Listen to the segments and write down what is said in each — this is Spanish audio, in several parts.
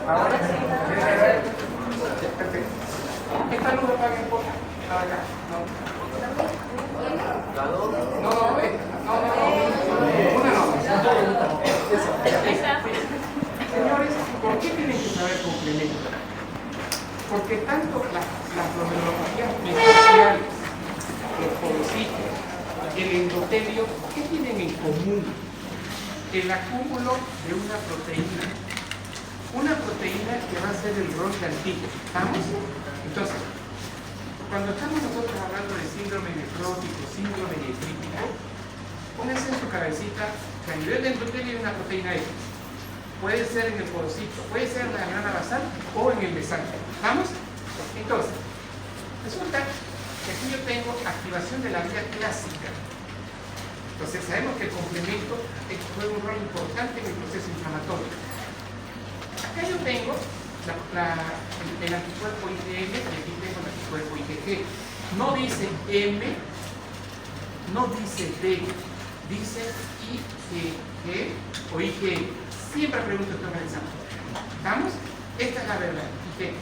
Ahora sí. Perfecto. Esta luz apaga un poco. Acá. No. No. Una no. Señores, ¿por qué tienen que saber complemento? Porque tanto las glomerulopatías especiales, los porocitos, el endotelio, ¿qué tienen en común? El acúmulo de una proteína. Una proteína que va a ser el rol de antígeno. ¿Estamos? Entonces, cuando estamos nosotros hablando de síndrome nefrótico, síndrome nefrítico, pónganse en su cabecita que a nivel de endotelio hay una proteína X. Puede ser en el porocito, puede ser en la membrana basal o en el mesangial. ¿Estamos? Entonces, resulta que aquí yo tengo activación de la vía clásica. Entonces, sabemos que el complemento juega un rol importante en el proceso inflamatorio. Acá yo tengo el anticuerpo IgM y aquí tengo el anticuerpo IgG. No dice M, no dice D, dice IgG o IgM. Siempre pregunto esto en el examen. ¿Estamos? Esta es la verdad. IgG.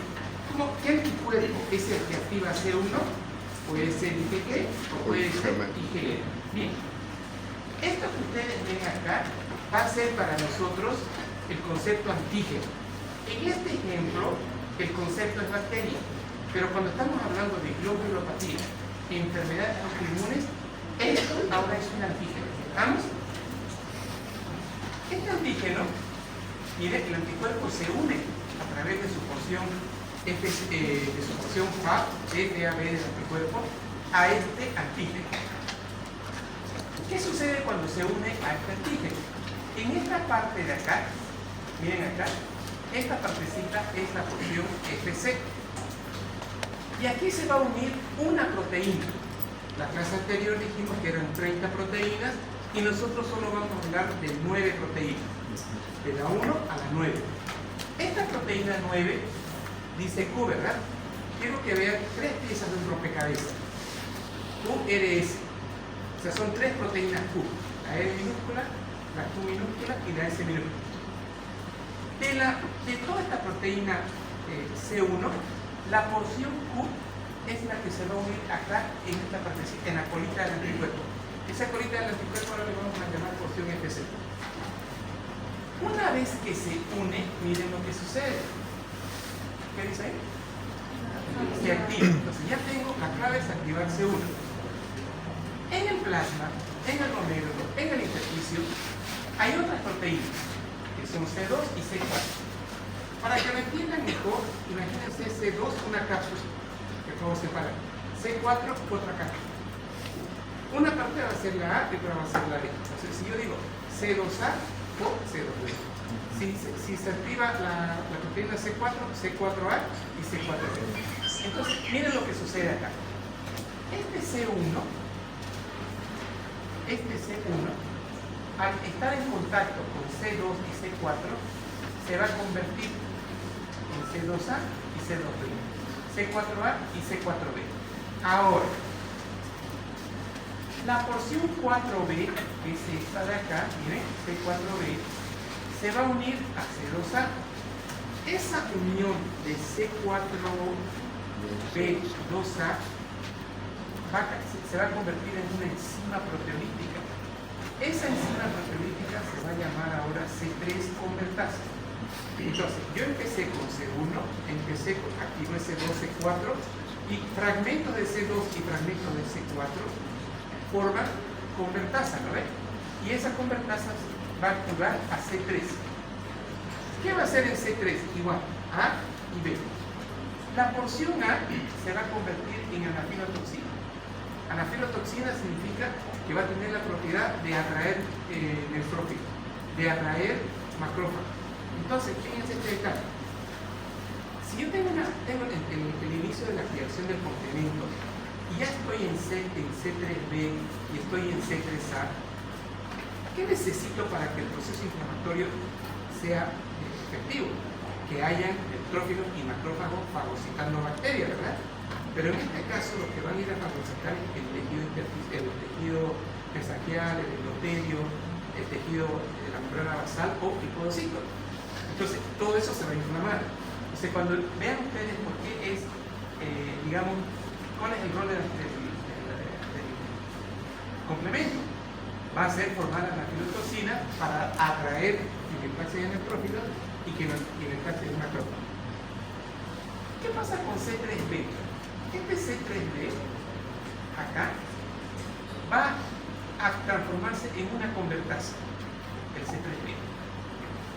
¿Qué anticuerpo es el que activa C1? Puede ser IgG o puede ser IgM. Bien. Esto que ustedes ven acá va a ser para nosotros el concepto antígeno. En este ejemplo, el concepto es bacteria, pero cuando estamos hablando de globulopatía, enfermedades autoinmunes, esto ahora es un antígeno. ¿Vamos? Este antígeno, mire, el anticuerpo se une a través de su porción FAB del anticuerpo a este antígeno. ¿Qué sucede cuando se une a este antígeno? En esta parte de acá, miren acá, esta partecita es la porción FC. Y aquí se va a unir una proteína. La clase anterior dijimos que eran 30 proteínas y nosotros solo vamos a hablar de 9 proteínas. De la 1 a la 9. Esta proteína 9 dice Q, ¿verdad? Quiero que vean 3 piezas de un rompecabezas. QRS. O sea, son 3 proteínas Q. La R minúscula, la Q minúscula y la S minúscula. De toda esta proteína C1, la porción Q es la que se va a unir acá en esta partecita, en la colita del anticuerpo. Esa colita del anticuerpo ahora le vamos a llamar porción FC. Una vez que se une, miren lo que sucede. ¿Qué dice ahí? Se activa. Entonces ya tengo, la clave es activar C1. En el plasma, en el glomérulo, en el intersticio, hay otras proteínas, que son C2 y C4. Para que lo entiendan mejor, imagínense C2, una cápsula, que puedo separar. C4, otra cápsula. Una parte va a ser la A y otra va a ser la B. Entonces, si yo digo C2A o C2B. Si se activa la proteína C4, C4A y C4B. Entonces, miren lo que sucede acá. Este C1, al estar en contacto con C2 y C4, se va a convertir en C2A y C2B, C4A y C4B. Ahora, la porción 4B, que es esta de acá, miren, C4B, se va a unir a C2A. Esa unión de C4B, 2A, se va a convertir en una enzima proteolítica. Esa enzima proteolítica se va a llamar ahora C3 convertasa. Entonces, yo empecé con C1, activo ese 2C4 y fragmentos de C2 y fragmentos de C4 forman convertasa, ¿no ven? Y esa convertasa va a activar a C3. ¿Qué va a hacer en C3? Igual, A y B. La porción A se va a convertir en anafilotoxina. Anafilotoxina significa que va a tener la propiedad de atraer neutrófilos, de atraer macrófagos. Entonces, fíjense este detalle. Si yo tengo el inicio de la activación del complemento y ya estoy en C3B y estoy en C3A, ¿qué necesito para que el proceso inflamatorio sea efectivo? Que hayan neutrófilos y macrófagos fagocitando bacterias, ¿verdad? Pero en este caso lo que van a ir a fagocitar es el tejido mesangial, el endotelio, el tejido de la membrana basal o el podocito. Entonces, todo eso se va a inflamar. Entonces, cuando vean ustedes por qué es, digamos, cuál es el rol del complemento, va a ser formar anafilotoxina para atraer quimetáxis en el neutrófilo y quimetáxis en macrófago. ¿Qué pasa con C3b? Este C3b, acá, va a transformarse en una convertasa, el C3b.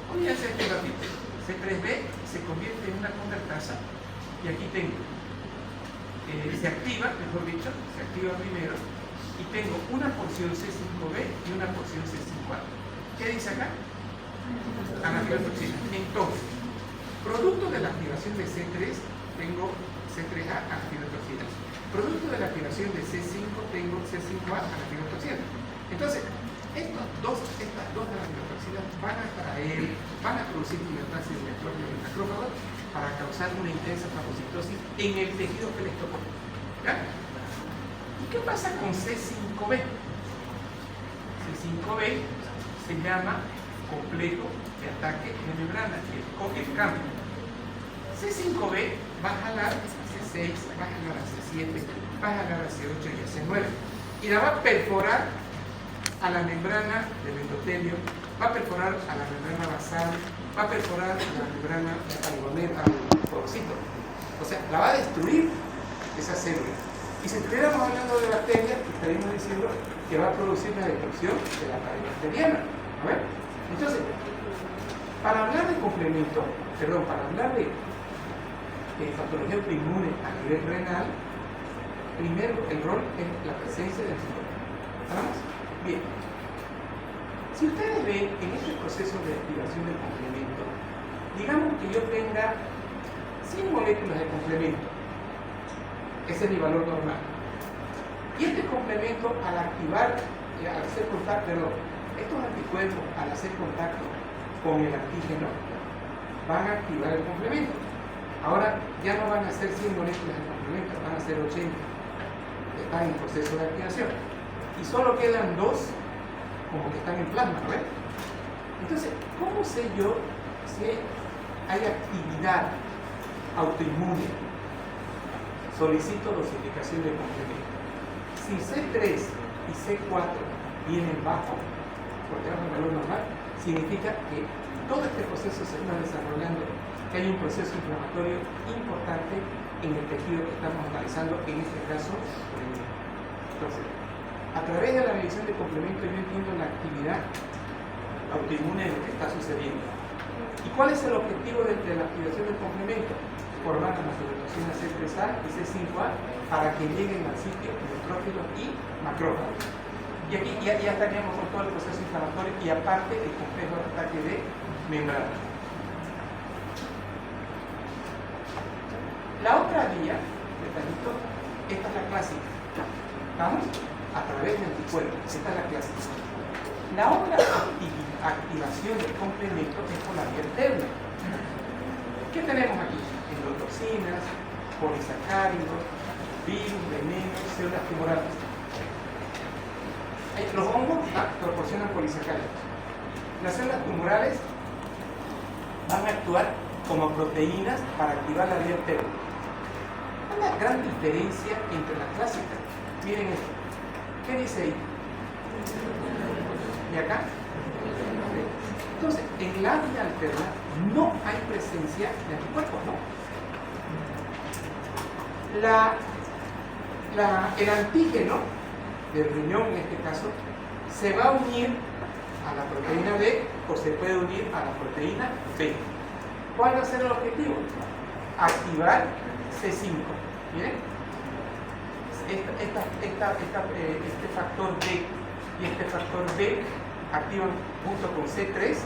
Olvídense este ratito. C3b se convierte en una convertasa y aquí tengo, se activa, mejor dicho, se activa primero y tengo una porción C5b y una porción C5a. ¿Qué dice acá? Anafilotoxina. Entonces, producto de la activación de C3, tengo C3a, anafilotoxina. Producto de la activación de C5, tengo C5a, anafilotoxina. Entonces, estas dos anafilotoxinas van a producir quimetáxis en el neutrófilo y el macrófago para causar una intensa fagocitosis en el tejido que les tocó. ¿Ya? ¿Y qué pasa con C5b? C5b se llama complejo de ataque de membrana, el cambio. C5b va a jalar a C6, va a jalar a C7, va a jalar a C8 y a C9. Y la va a perforar a la membrana del endotelio, va a perforar a la membrana basal, va a perforar a la membrana al porocito. O sea, la va a destruir esa célula. Y si estuviéramos hablando de bacterias, estaríamos diciendo que va a producir la destrucción de la pared bacteriana. ¿A ver? Entonces, para hablar de complemento, para hablar de patología autoinmune a nivel renal, primero el rol es la presencia del antígeno. ¿Vamos? Bien. Si ustedes ven en este proceso de activación del complemento, digamos que yo tenga 100 moléculas de complemento, ese es mi valor normal. Y este complemento, al activar, al hacer contacto, estos anticuerpos, al hacer contacto con el antígeno, van a activar el complemento. Ahora ya no van a ser 100 moléculas de complemento, van a ser 80. Están en proceso de activación. Y solo quedan 2 como que están en plasma, ¿no ves? Entonces, ¿cómo sé yo si hay actividad autoinmune? Solicito dosificación de complemento. Si C3 y C4 vienen bajo, por debajo del valor normal, significa que todo este proceso se está desarrollando, que hay un proceso inflamatorio importante en el tejido que estamos analizando, en este caso. Entonces, a través de la medición de complemento yo entiendo la actividad autoinmune de lo que está sucediendo. ¿Y cuál es el objetivo de la activación del complemento? Formar anafilotoxina C3a y C5a para que lleguen al sitio neutrófilo y macrófago. Y aquí ya estaríamos con todo el proceso inflamatorio y aparte el complejo de ataque de membrana. La otra vía, detallito, esta es la clásica. ¿Vamos? A través de anticuerpos. Esta es la clásica. La otra activación del complemento es por la vía alterna. ¿Qué tenemos aquí? Endotoxinas, polisacáridos, virus, venenos, células tumorales. Los hongos proporcionan polisacáridos. Las células tumorales van a actuar como proteínas para activar la vía alterna. Hay una gran diferencia entre la clásica. Miren esto. ¿Qué dice ahí? ¿Y acá? Entonces, en la vía alterna no hay presencia de anticuerpos, ¿no? El antígeno del riñón, en este caso, se va a unir a la proteína B o se puede unir a la proteína B. ¿Cuál va a ser el objetivo? Activar C5. ¿Miren? Este factor D y este factor B activan junto con C3,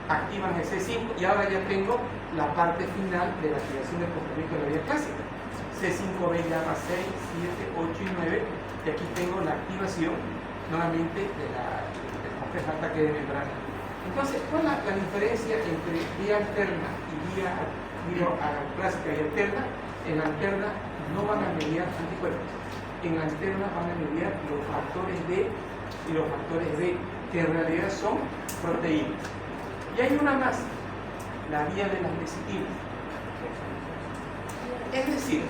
activan el C5 y ahora ya tengo la parte final de la activación del complemento de la vía clásica. C5b llama 6, 7, 8 y 9 y aquí tengo la activación nuevamente del complejo de ataque de membrana. Entonces, ¿cuál es la diferencia entre vía alterna y vía clásica y alterna? En la alterna no van a mediar anticuerpos, en la alterna van a mediar los factores D y los factores B, que en realidad son proteínas. Y Y hay una más, la vía de las lecitinas. Es decir,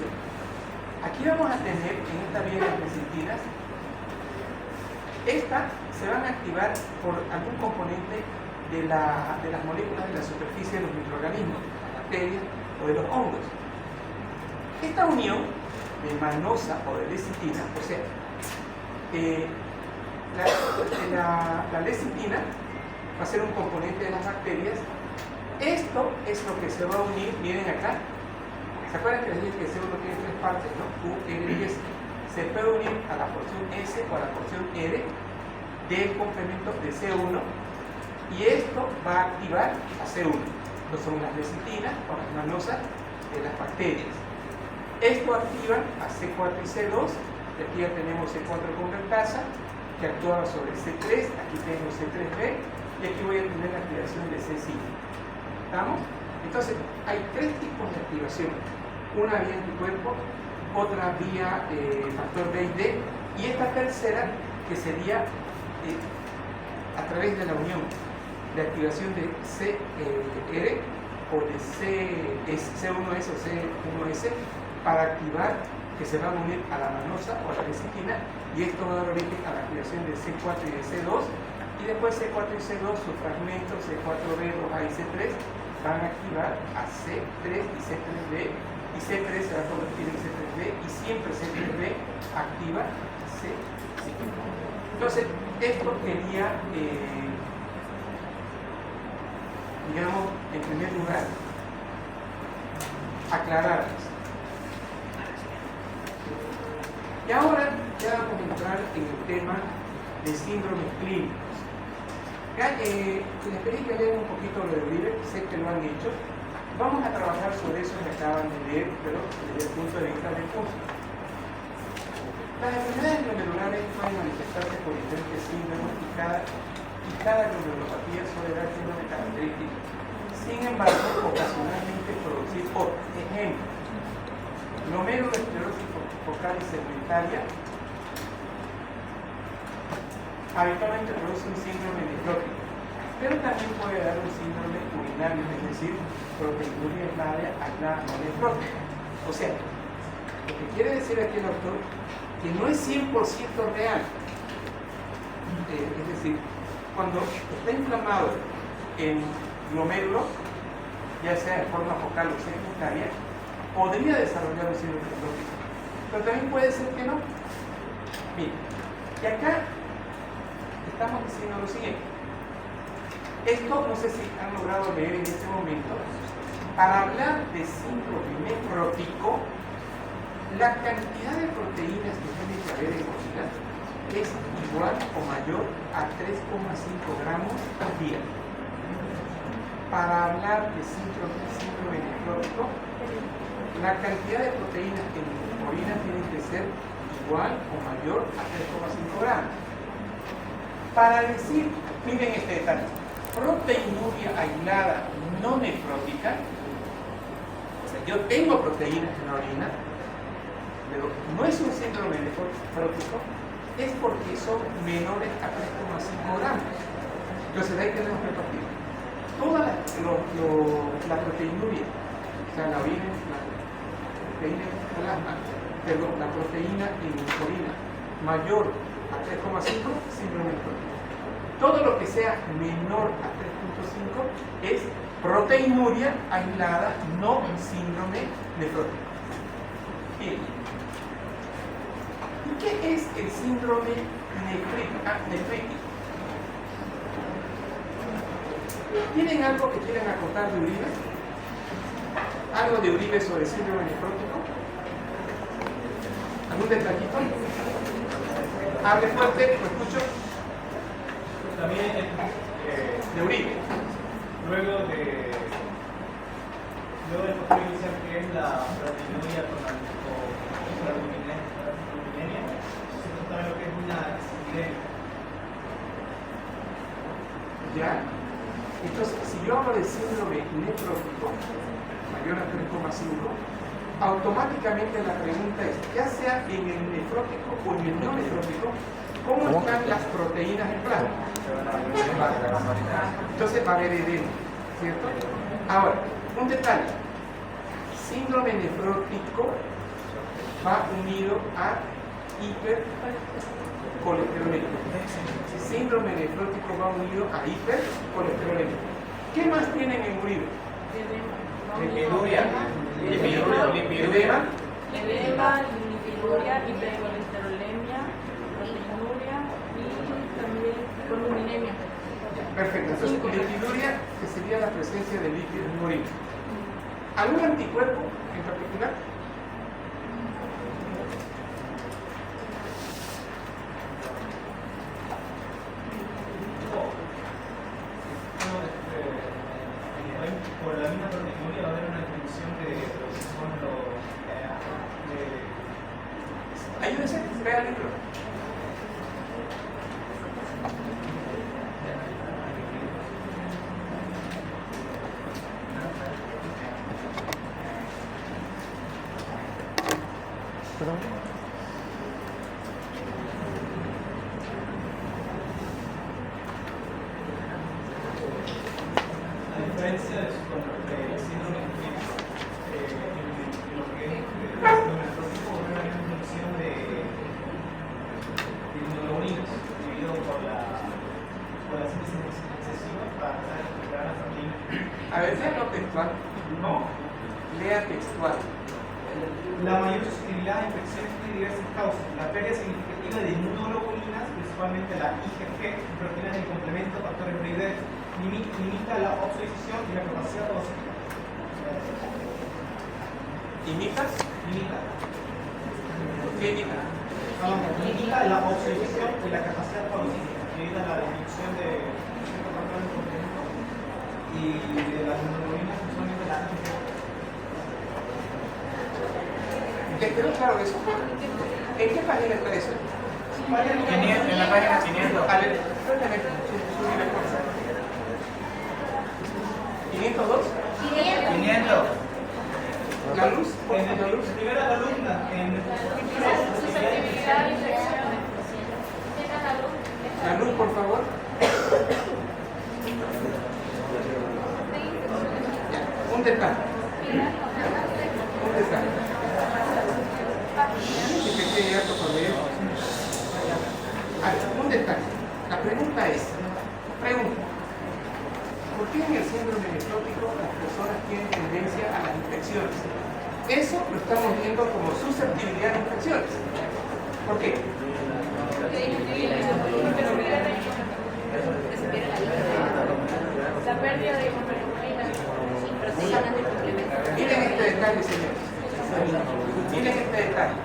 aquí vamos a tener en esta vía de las lecitinas, estas se van a activar por algún componente de las moléculas de la superficie de los microorganismos, de las bacterias o de los hongos. Esta unión de manosa o de lecitina, o sea, la lecitina va a ser un componente de las bacterias. Esto es lo que se va a unir, miren acá. ¿Se acuerdan que les dije que C1 tiene tres partes, no? U, R y S. Se puede unir a la porción S o a la porción R del complemento de C1 y esto va a activar a C1. No son las lecitinas o las manosas de las bacterias. Esto activa a C4 y C2. Y aquí ya tenemos C4 convertasa que actuaba sobre C3. Aquí tengo C3b y aquí voy a tener la activación de C5. ¿Estamos? Entonces, hay tres tipos de activación. Una vía anticuerpo, otra vía factor B y D, y esta tercera que sería a través de la unión de activación de CR o de C1S o C1S para activar que se va a unir a la manosa o a la lecitina, y esto va a dar origen a la activación de C4 y de C2, y después C4 y C2, sus fragmentos C4b, 2a y C3 van a activar a C3 y C3b, y C3 se va a convertir en C3b, y siempre C3b activa a C5. Entonces, esto quería, digamos, en primer lugar, aclararles. Y ahora ya vamos a entrar en el tema de síndromes clínicos. Les pedí que lean un poquito lo de Uribe, sé que lo han hecho. Vamos a trabajar sobre eso que acaban de leer, pero desde el punto de vista del curso. Las enfermedades glomerulares pueden manifestarse por diferentes síndromes y cada glomerulopatía suele dar síndrome característico. Sin embargo, ocasionalmente producir otro. Ejemplo, glomerulosclerosis focal y segmentaria habitualmente produce un síndrome nefrótico, pero también puede dar un síndrome urinario, es decir, proteinuria aislada no nefrótica. O sea, lo que quiere decir aquí el autor, que no es 100% real. Es decir, cuando está inflamado en glomérulo, ya sea de forma focal o segmentaria, podría desarrollar un síndrome nefrótico, pero también puede ser que no. Bien, y acá estamos diciendo lo siguiente. Esto no sé si han logrado leer en este momento. Para hablar de síndrome nefrótico, la cantidad de proteínas que tiene que haber en orina es igual o mayor a 3,5 gramos al día. Para hablar de síndrome nefrótico, la cantidad de proteínas que en orina tiene que ser igual o mayor a 3,5 gramos. Para decir, miren este detalle, proteinuria aislada no nefrótica, o sea, yo tengo proteínas en la orina, pero no es un síndrome nefrótico, es porque son menores a 3,5 gramos. Entonces ahí tenemos que partir. Toda la proteinuria, o sea, la orina, la proteína en plasma, perdón, la proteína en orina mayor a 3,5, síndrome nefrótico. Todo lo que sea menor a 3,5 es proteinuria aislada, no síndrome nefrótico. Bien. ¿Y qué es el síndrome nefrítico? ¿Tienen algo que quieran acotar de Uribe? ¿Algo de Uribe sobre el síndrome nefrótico? ¿Algún detallito? Hable fuerte, lo escucho. También de Uribe. Luego del factor inicial que es la proteinuria con albuminemia, esto también lo que es una epidemia. ¿Ya? Entonces, si yo hablo de síndrome nefrótico mayor a 3,5, automáticamente la pregunta es, ya sea en el nefrótico o en el no nefrótico, ¿Cómo están las proteínas en plasma? Entonces va a haber edema, ¿cierto? Ahora, un detalle. Síndrome nefrótico va unido a hipercolesterolemia. Síndrome nefrótico va unido a hipercolesterolemia. ¿Qué más tienen en unido? Lipiduria. Edema. Edema, lipiduria, hipercolesterolemia, proteinuria y también columninemia. Perfecto. Entonces, lipiduria, que sería la presencia de lípidos en orina. ¿Algún anticuerpo en particular? Por la misma proteinuria va a haber una disminución de producción Ayúdense, vea el libro. La diferencia de síndrome nefrítico en lo que es síndrome nefrótico va a haber una disminución de inmunoglobulinas debido por la síntesis excesiva para empezar a recuperar la proteína. A ver, lea lo textual. No. Lea textual. La mayor susceptibilidad a infecciones tiene diversas causas. La pérdida significativa de inmunoglobulinas, principalmente la IgG, proteínas del complemento, factores proteínas, limita la oxidation y la capacidad fagocítica. ¿Imita? Limita. ¿Qué imita? Limita la oxidation y la capacidad fagocítica. Limita la disminución de ciertos factores del complemento y de las inmunoglobulinas, principalmente la IgG. ¿Les quedó claro eso? ¿En qué página está eso? En la página 500. A ver, cuéntame, subir el cosa. ¿502? 500. ¿La luz? ¿Por En favor, la luz? primera columna, en Susceptibilidad a infecciones. La luz, por favor. Ya, un detalle. Un detalle. Que quede harto por leer. A ver, un detalle. La pregunta es, ¿por qué en el síndrome nefrótico las personas tienen tendencia a las infecciones? Eso lo estamos viendo como susceptibilidad a infecciones. ¿Por qué? La pérdida de proteínas y proteínas de complemento. Miren este detalle, señores. Miren este detalle.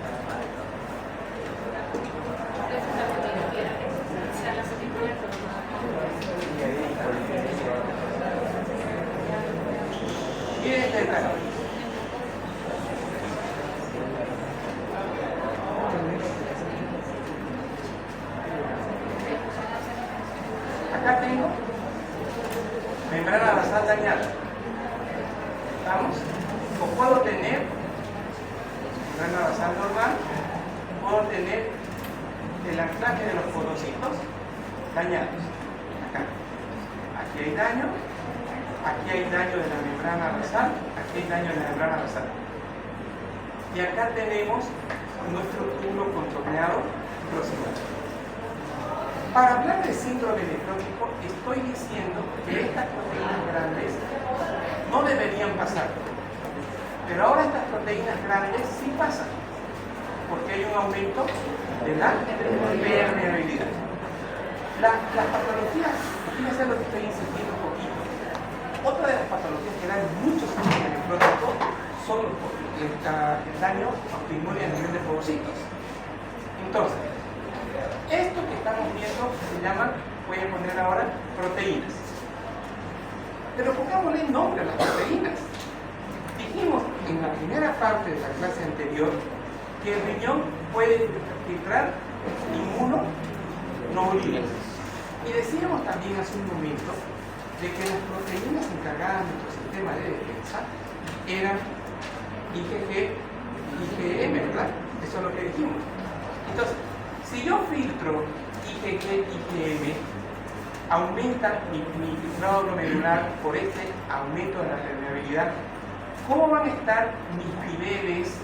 Miren este detalle. Acá tengo membrana basal dañada. ¿Estamos? O puedo tener membrana basal normal, puedo tener el anclaje de los podocitos dañados. Acá. Aquí hay daño. Aquí hay daño de la membrana basal, aquí hay daño de la membrana basal. Y acá tenemos nuestro túbulo contorneado proximal. Para hablar de síndrome nefrótico, estoy diciendo que estas proteínas grandes no deberían pasar. Pero ahora estas proteínas grandes sí pasan, porque hay un aumento de la permeabilidad. Las patologías, fíjense lo que estoy insistiendo un poquito. Otra de las patologías que dan muchos síndrome nefrótico son el daño autoinmune a nivel de fogocitos. Entonces, esto que estamos viendo se llaman, voy a poner ahora, proteínas. Pero pongámosle nombre a las proteínas. Dijimos en la primera parte de la clase anterior que el riñón puede filtrar inmunoglobulinas. Y decíamos también hace un momento de que las proteínas encargadas de nuestro sistema de defensa eran IgG, IgM, ¿verdad? Eso es lo que dijimos. Entonces, si yo filtro IgG, IgM, aumenta mi filtrado glomerular por este aumento de la permeabilidad. ¿Cómo van a estar mis niveles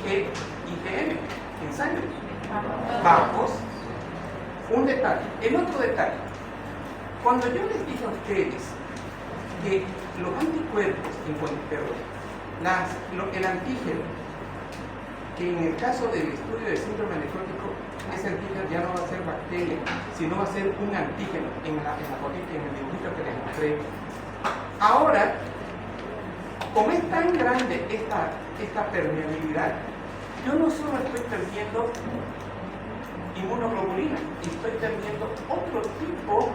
de IgM en sangre? Bajos. Un detalle. El otro detalle. Cuando yo les dije a ustedes que los anticuerpos, el antígeno, que en el caso del estudio del síndrome necrótico, ese antígeno ya no va a ser bacteria, sino va a ser un antígeno en el dibujito que les mostré. Ahora, como es tan grande esta permeabilidad, yo no solo estoy perdiendo inmunoglobulina, estoy perdiendo otro tipo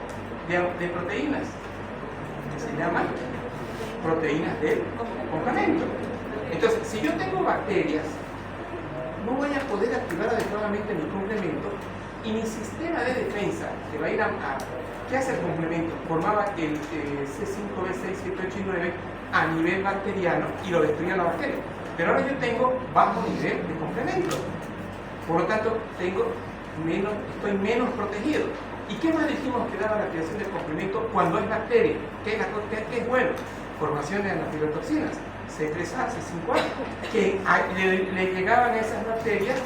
de proteínas, que se llaman proteínas del complemento. Entonces, si yo tengo bacterias, no voy a poder activar adecuadamente mi complemento y mi sistema de defensa, que va a ir ¿qué hace el complemento? Formaba el C5b6, 7, 8 y 9 a nivel bacteriano y lo destruía la bacteria. Pero ahora yo tengo bajo nivel de complemento. Por lo tanto, estoy menos protegido. ¿Y qué más dijimos que daba la creación del complemento cuando es bacteria? ¿Qué es bueno? Formación de anafilotoxinas, C3A, C5A, que le llegaban a esas bacterias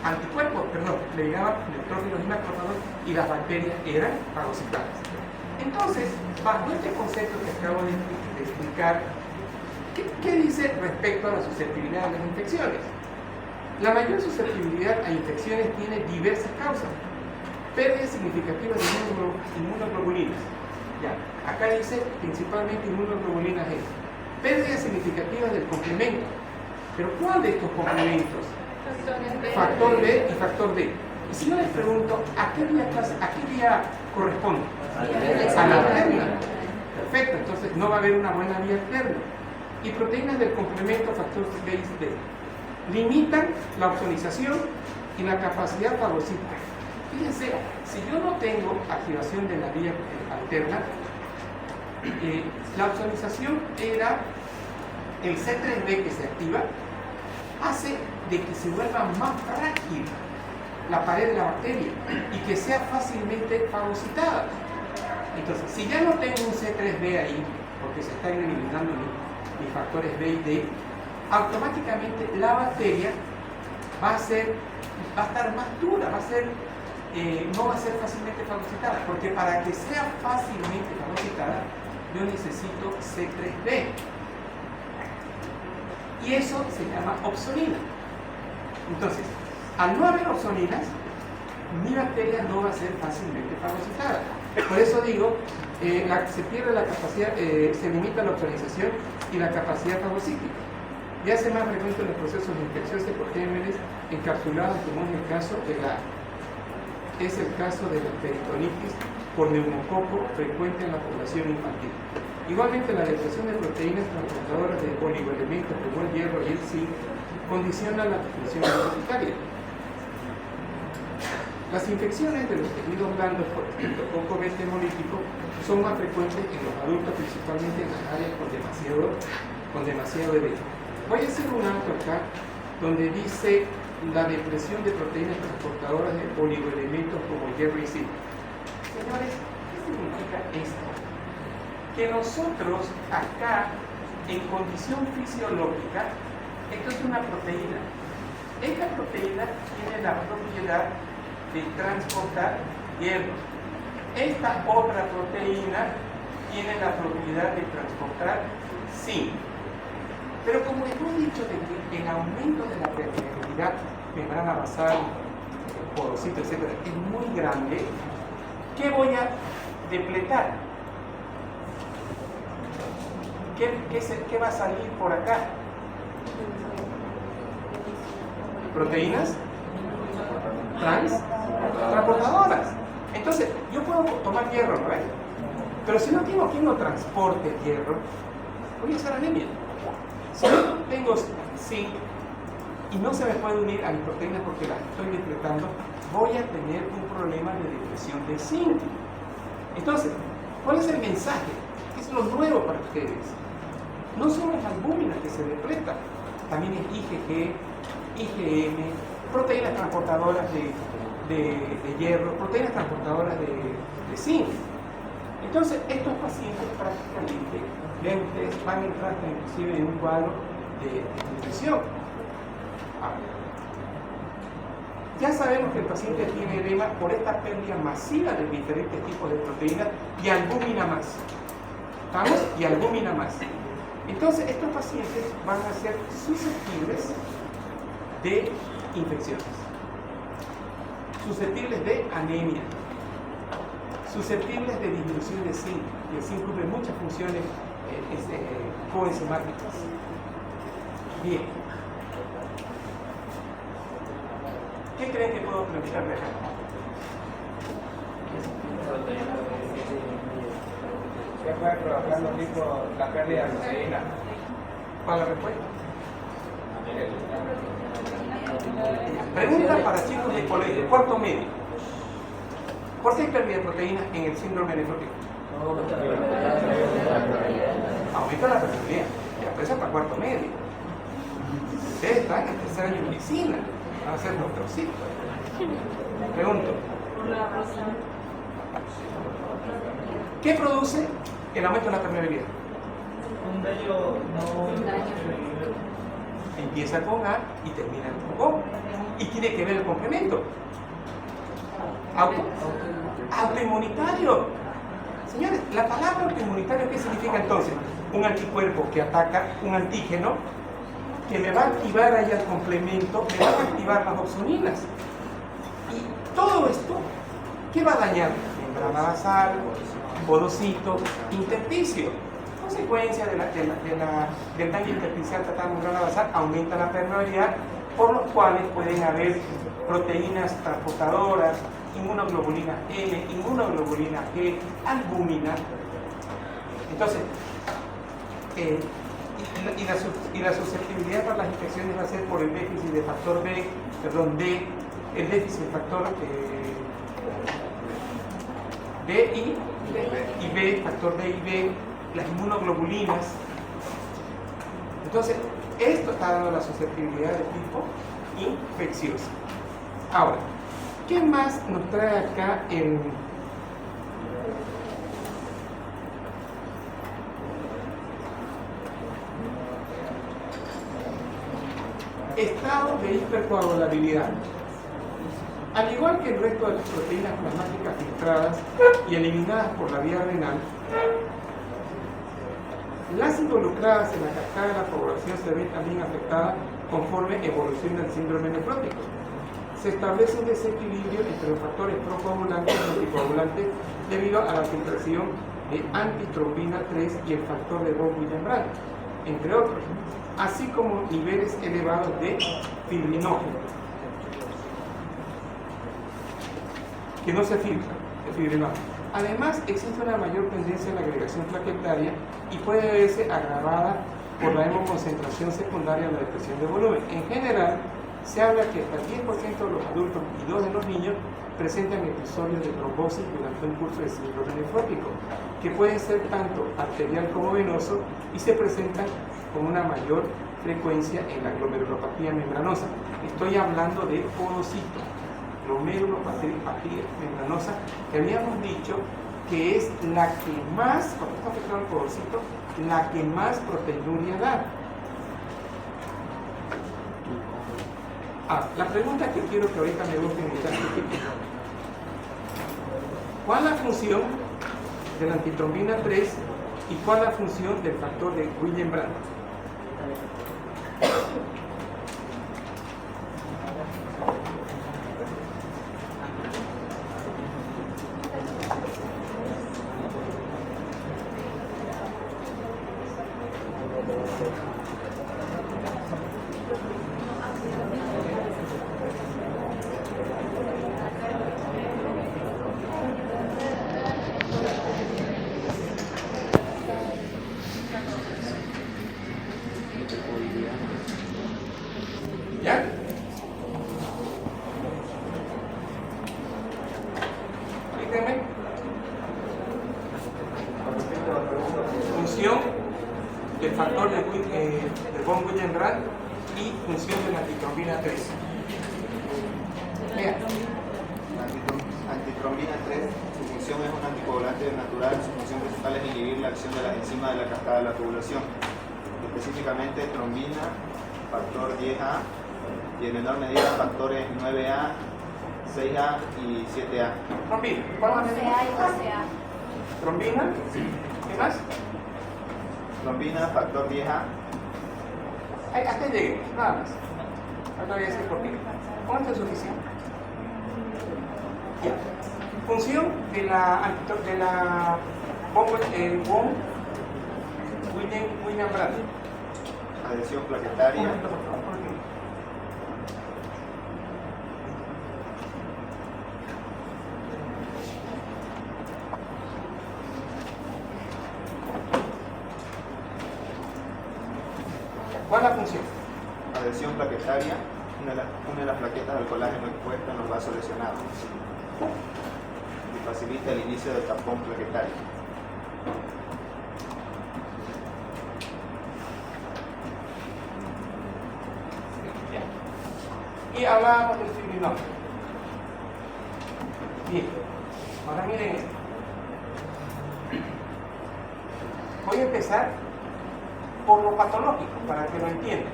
anticuerpos, le llegaban neutrófilos y macrófagos y las bacterias eran fagocitadas. Entonces, bajo este concepto que acabo de explicar, ¿qué dice respecto a la susceptibilidad a las infecciones? La mayor susceptibilidad a infecciones tiene diversas causas. Pérdidas significativas de inmunoglobulinas. Ya, acá dice principalmente inmunoglobulinas G. Pérdidas significativas del complemento. ¿Pero cuál de estos complementos? Factor B y factor D. Y si yo les pregunto, ¿a qué vía corresponde? A la alterna. Perfecto, entonces no va a haber una buena vía alterna. Y proteínas del complemento, factor B y D, limitan la opsonización y la capacidad fagocítica. Fíjense, si yo no tengo activación de la vía alterna, la opsonización era el C3b que se activa, hace de que se vuelva más frágil la pared de la bacteria y que sea fácilmente fagocitada. Entonces, si ya no tengo un C3b ahí, porque se están eliminando mis factores B y D, automáticamente la bacteria va a estar más dura, no va a ser fácilmente fagocitada, porque para que sea fácilmente fagocitada, yo necesito C3b. Y eso se llama opsonina. Entonces, al no haber opsoninas, mi bacteria no va a ser fácilmente fagocitada. Por eso digo, se pierde la capacidad, se limita la opsonización y la capacidad fagocítica. Y hace más frecuente los procesos de infección por gérmenes encapsulados, como es el caso de la peritonitis por neumococo frecuente en la población infantil. Igualmente, la depresión de proteínas transportadoras de oligoelementos como el hierro y el zinc condiciona la transmisión biológica. Las infecciones de los tejidos blandos por estreptococo beta hemolítico son más frecuentes en los adultos, principalmente en las áreas con demasiado de beta. Voy a hacer un alto acá donde dice la depresión de proteínas transportadoras de oligoelementos como hierro y zinc. Señores, ¿qué significa esto? Que nosotros acá, en condición fisiológica, esto es una proteína. Esta proteína tiene la propiedad de transportar hierro. Esta otra proteína tiene la propiedad de transportar zinc. Pero como les he dicho de que el aumento de la permeabilidad membrana basal, porosito, etc., es muy grande, ¿qué voy a depletar? ¿Qué va a salir por acá? Proteínas transportadoras. Entonces, yo puedo tomar hierro, ¿no? Pero si no tengo quien lo transporte el hierro, voy a hacer anemia. Si yo tengo zinc y no se me puede unir a mi proteína porque las estoy depletando, voy a tener un problema de depresión de zinc. Entonces, ¿cuál es el mensaje? ¿Qué es lo nuevo para ustedes? No solo es albúmina que se depleta, también es IgG, IgM, proteínas transportadoras de hierro, proteínas transportadoras de zinc. Entonces, estos pacientes prácticamente, vean ustedes, van a entrar inclusive en un cuadro de nutrición. Ya sabemos que el paciente tiene edema por esta pérdida masiva de diferentes tipos de proteínas y albúmina más. ¿Vamos? Y albúmina más. Entonces, estos pacientes van a ser susceptibles de infecciones, susceptibles de anemia, susceptibles de disminución de zinc, y el zinc cumple muchas funciones coenzimáticas. Bien. ¿Qué creen que puedo plantear de acá? ¿Qué puede provocar los tipos la pérdida de proteína? ¿Cuál es la respuesta? Pregunta para chicos de colegio, cuarto medio. ¿Por qué hay pérdida de proteínas en el síndrome nefrótico? Aumenta la permeabilidad. Ya empieza para cuarto medio. Ustedes están en tercer año de medicina. Van a ser doctorcitos. Pregunto. ¿Qué produce el aumento de la permeabilidad? Un daño Empieza con A y termina con O. Y tiene que ver el complemento. Autoinmunitario. Señores, la palabra autoinmunitario, ¿qué significa entonces? Un anticuerpo que ataca un antígeno que me va a activar ahí al complemento, me va a activar las opsoninas. Y todo esto, ¿qué va a dañar? Membrana basal, podocito, intersticio. Consecuencia del daño intersticial tratado de membrana basal, aumenta la permeabilidad, por los cuales pueden haber proteínas transportadoras, inmunoglobulina M, inmunoglobulina G, albúmina. Entonces, y la susceptibilidad para las infecciones va a ser por el déficit de factor D, el déficit de factor D y B, factor D y B, las inmunoglobulinas. Entonces, esto está dando la susceptibilidad de tipo infeccioso. Ahora, ¿qué más nos trae acá el estado de hipercoagulabilidad? Al igual que el resto de las proteínas plasmáticas filtradas y eliminadas por la vía renal, las involucradas en la cascada de la coagulación se ven también afectadas conforme evoluciona el síndrome nefrótico. Se establece un desequilibrio entre los factores procoagulantes y anticoagulantes debido a la filtración de antitrombina 3 y el factor de von Willebrand, entre otros, así como niveles elevados de fibrinógeno, que no se filtra, el fibrinógeno. Además, existe una mayor tendencia a la agregación plaquetaria y puede verse agravada por la hemoconcentración secundaria a la depresión de volumen. En general, se habla que hasta el 10% de los adultos y 2 de los niños presentan episodios de trombosis durante un curso de síndrome nefrótico, que pueden ser tanto arterial como venoso y se presentan con una mayor frecuencia en la glomerulopatía membranosa. Estoy hablando de podocito, glomerulopatía membranosa, que habíamos dicho que es la que más, cuando está afectado el podocito, la que más proteinuria da. La pregunta que quiero que ahorita me busquen en el chat es: ¿cuál es la función de la antitrombina 3 y cuál es la función del factor de Willebrand? ¿Ya? Explíquenme. Función del factor de von Willebrand y función de la antitrombina 3. Lea. Antitrombina 3, su función es un anticoagulante natural, su función principal es inhibir la acción de la enzima de la cascada de la coagulación, específicamente trombina, factor 10A y en menor medida factores 9A, 6A y 7A. Trombina. ¿Cuál más? Trombina. ¿Qué más? Trombina, factor 10A. Hasta llegué, nada más. Ahora voy a decir por qué. ¿Cuánto es suficiente? Ya. Función de la William Bradley. Adhesión plaquetaria, ¿Cuál es la función? adhesión plaquetaria, una de las plaquetas del colágeno expuesta en los vasos lesionados y facilita el inicio del tapón plaquetario. Y hablábamos del fibrinol. Bien, ahora miren esto. Voy a empezar por lo patológico, para que lo entiendan.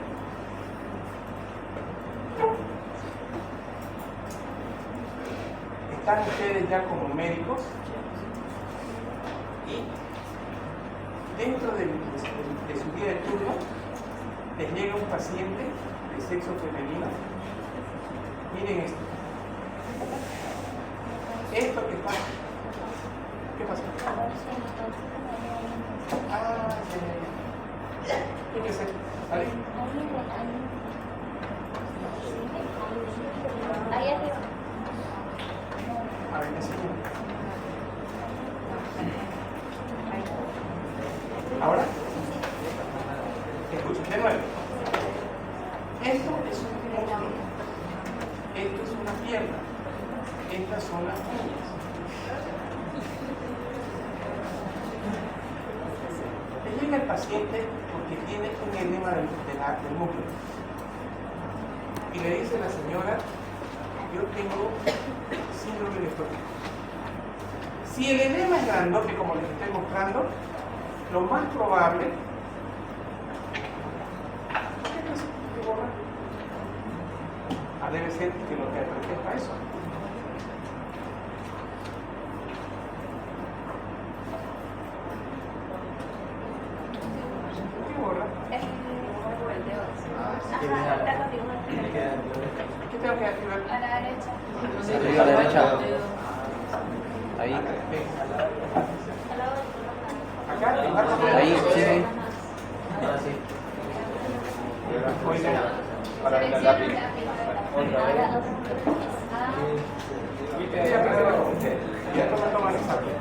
Están ustedes ya como médicos y dentro de su día de turno les llega un paciente de sexo femenino. Miren esto. Esto que pasa. ¿Qué pasa? ¿Qué es esto? ¿Vale? Ahí arriba. A ver, ¿qué sigue? ¿Ahora? Escuchen de nuevo. Esto es un músculo. Esto es una pierna. Estas son las uñas. Le llega el paciente porque tiene un edema del músculo. Y le dice a la señora, yo tengo síndrome de Stockholm. Si el edema es grandote, como les estoy mostrando, lo más probable debe ser que lo que atraviesa para eso. ¿Qué borra? Es el dedo. Ajá, está contigo. ¿Qué tengo que activar? A la derecha. Arriba a la derecha. Ahí. Acá, Ahí, sí, sí. Oigan, Para ver la lápiz. ya toman examen.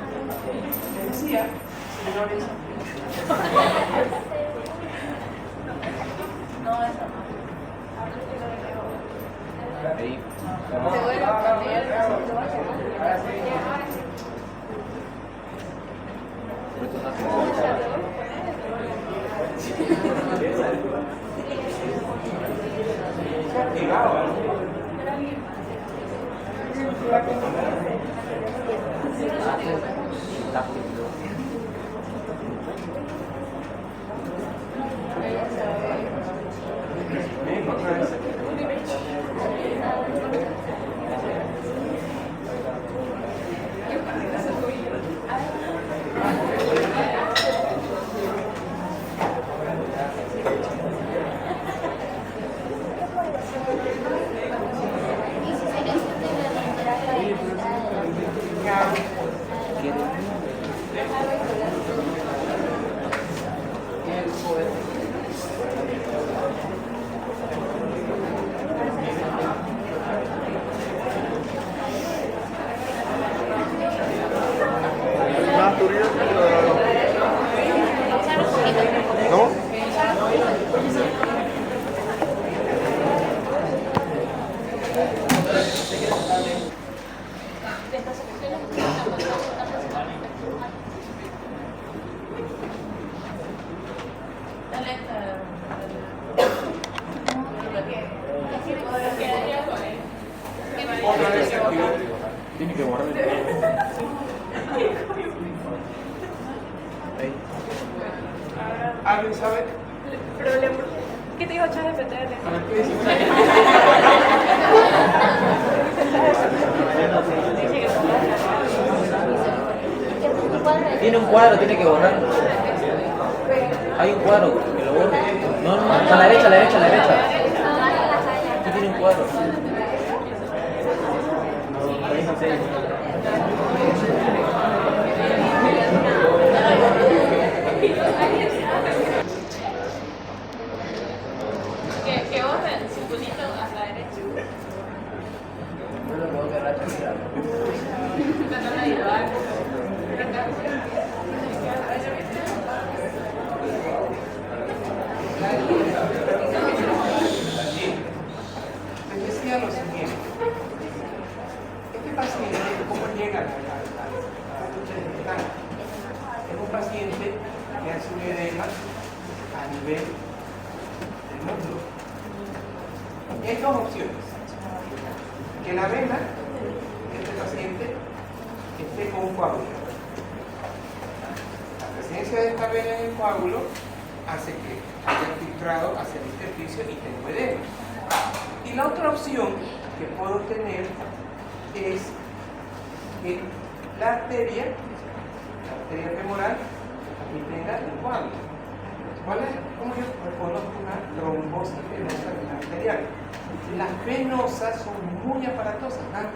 Les decía, señores, No, eso no. Ahí. Se vuelve a cambiar. se ha activado. Ven otra vez. ¿Alguien sabe? Problema. ¿Qué te dijo ChatGPT? A ver, ¿qué dice? Tiene un cuadro, tiene que borrar. Hay un cuadro que lo borre. No, no, a la derecha, a la derecha, a la derecha. Aquí tiene un cuadro. Que orden su punito a la derecha. Tratando de ayudar. Les decía lo siguiente. Este paciente, ¿cómo llega a ustedes están? Es un paciente que hace un edema a nivel del muslo. Y hay dos opciones. Que la vena de este paciente esté con un coágulo. La presencia de esta vena en el coágulo hace que haya filtrado hacia el intersticio y tengo edema. Y la otra opción que puedo tener es que la arteria femoral, aquí tenga un coágulo. ¿Cómo yo reconozco una trombosis venosa arterial? Las venosas son muy aparatosas, dan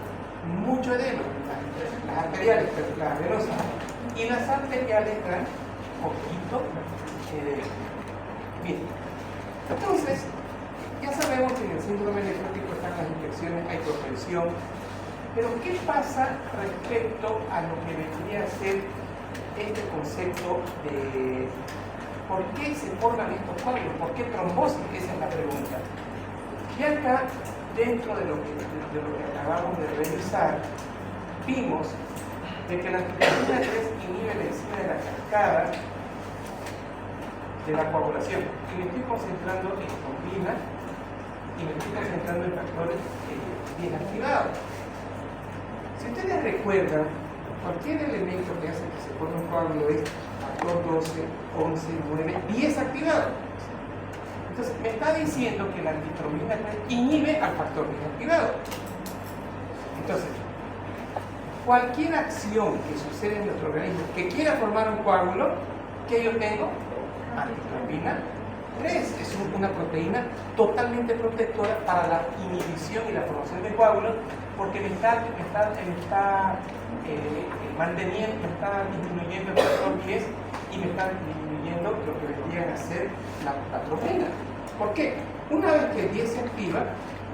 mucho edema, las arteriales, las venosas, y las arteriales dan poquito edema. Bien, entonces, ya sabemos que en el síndrome nefrótico están las infecciones, hay propensión, pero ¿qué pasa respecto a lo que vendría a ser este concepto de por qué se forman estos coágulos? ¿Por qué trombosis? Esa es la pregunta. Y acá, dentro de lo que acabamos de revisar, vimos de que la vitamina 3 inhibe la enzima de la cascada de la coagulación. Y me estoy concentrando en trombina y me estoy concentrando en factores bien activados. Si ustedes recuerdan, cualquier elemento que hace que se forme un coágulo es factor 12, 11, 9, 10 activado. Entonces, me está diciendo que la antitrombina inhibe al factor 10 activado. Entonces, cualquier acción que sucede en nuestro organismo que quiera formar un coágulo, ¿qué yo tengo? Antitrombina 3. Es una proteína totalmente protectora para la inhibición y la formación de coágulos, porque me está manteniendo, me está disminuyendo el factor 10 y me está disminuyendo lo que vendría a ser la trombina. ¿Por qué? Una vez que el 10 se activa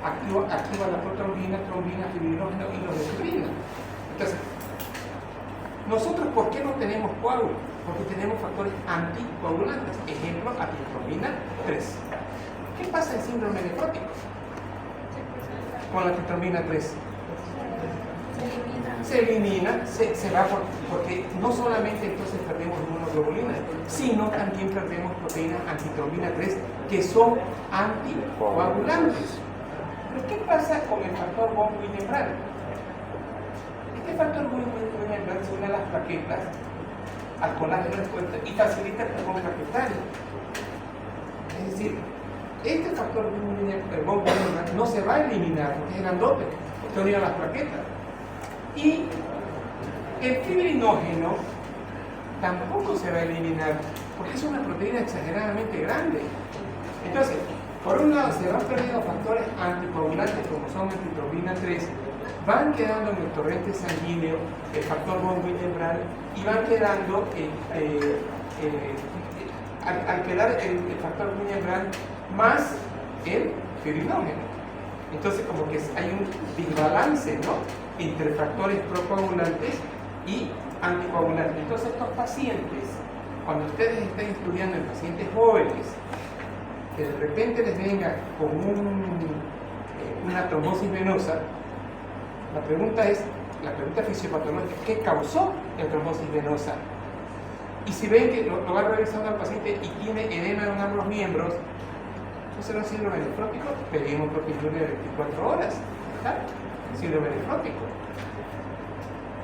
la protrombina, trombina, fibrinógeno y los fibrina. Entonces, nosotros, ¿por qué no tenemos coágulos? Porque tenemos factores anticoagulantes. Ejemplo, antitrombina 3. ¿Qué pasa en síndrome nefrótico con la antitrombina 3? Se elimina, se va porque no solamente entonces perdemos inmunoglobulinas, sino también perdemos proteínas antitrombina 3 que son anticoagulantes. Pero ¿qué pasa con el factor von Willebrand? Este factor von Willebrand se une a las plaquetas, al colágeno y facilita el pulmón plaquetario. Es decir, este factor von Willebrand no se va a eliminar porque es grandote, está unido a las plaquetas. Y el fibrinógeno tampoco se va a eliminar porque es una proteína exageradamente grande. Entonces, por un lado se van perdiendo factores anticoagulantes como son antitrombina 3, van quedando en el torrente sanguíneo el factor von Willebrand y van quedando al quedar el factor Willebrand más el fibrinógeno. Entonces como que hay un desbalance, ¿no?, entre factores procoagulantes y anticoagulantes. Entonces estos pacientes, cuando ustedes estén estudiando en pacientes jóvenes, que de repente les venga con una trombosis venosa, la pregunta fisiopatológica, ¿qué causó la trombosis venosa? Y si ven que lo van revisando al paciente y tiene edema en ambos miembros, ¿no será un síndrome nefrótico? Pedimos proteína de 24 horas, ¿verdad? Síndrome nefrótico.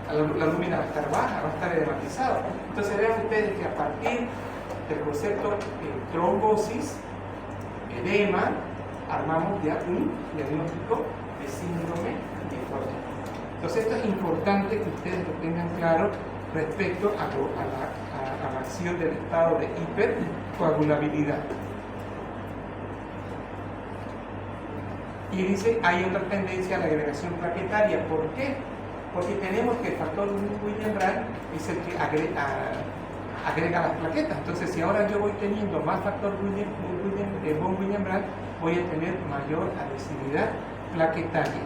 La lúmina va a estar baja, va a estar edematizado. Entonces vean ustedes que a partir del concepto trombosis, edema, armamos ya un diagnóstico de síndrome nefrótico. Entonces esto es importante que ustedes lo tengan claro respecto a la acción del estado de hipercoagulabilidad. Y dice, hay otra tendencia a la agregación plaquetaria. ¿Por qué? Porque tenemos que el factor William-Brand es el que agrega las plaquetas. Entonces, si ahora yo voy teniendo más factor von William-Brand, voy a tener mayor adhesividad plaquetaria,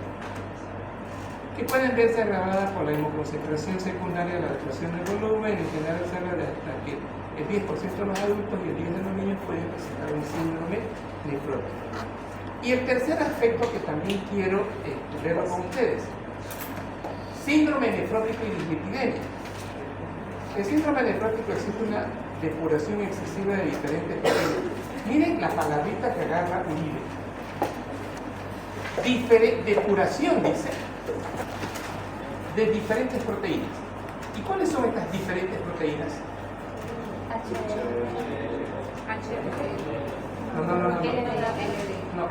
que pueden verse agravadas por la hemoconcentración secundaria de la deflación del volumen. En general se habla de hasta que el 10% de los adultos y el 10% de los niños pueden presentar un síndrome nefrótico. Y el tercer aspecto que también quiero verlo con ustedes: síndrome nefrótico y dislipidemia. El síndrome nefrótico existe una depuración excesiva de diferentes proteínas. Miren la palabrita que agarra Uribe. Depuración, dice, de diferentes proteínas. ¿Y cuáles son estas diferentes proteínas? No,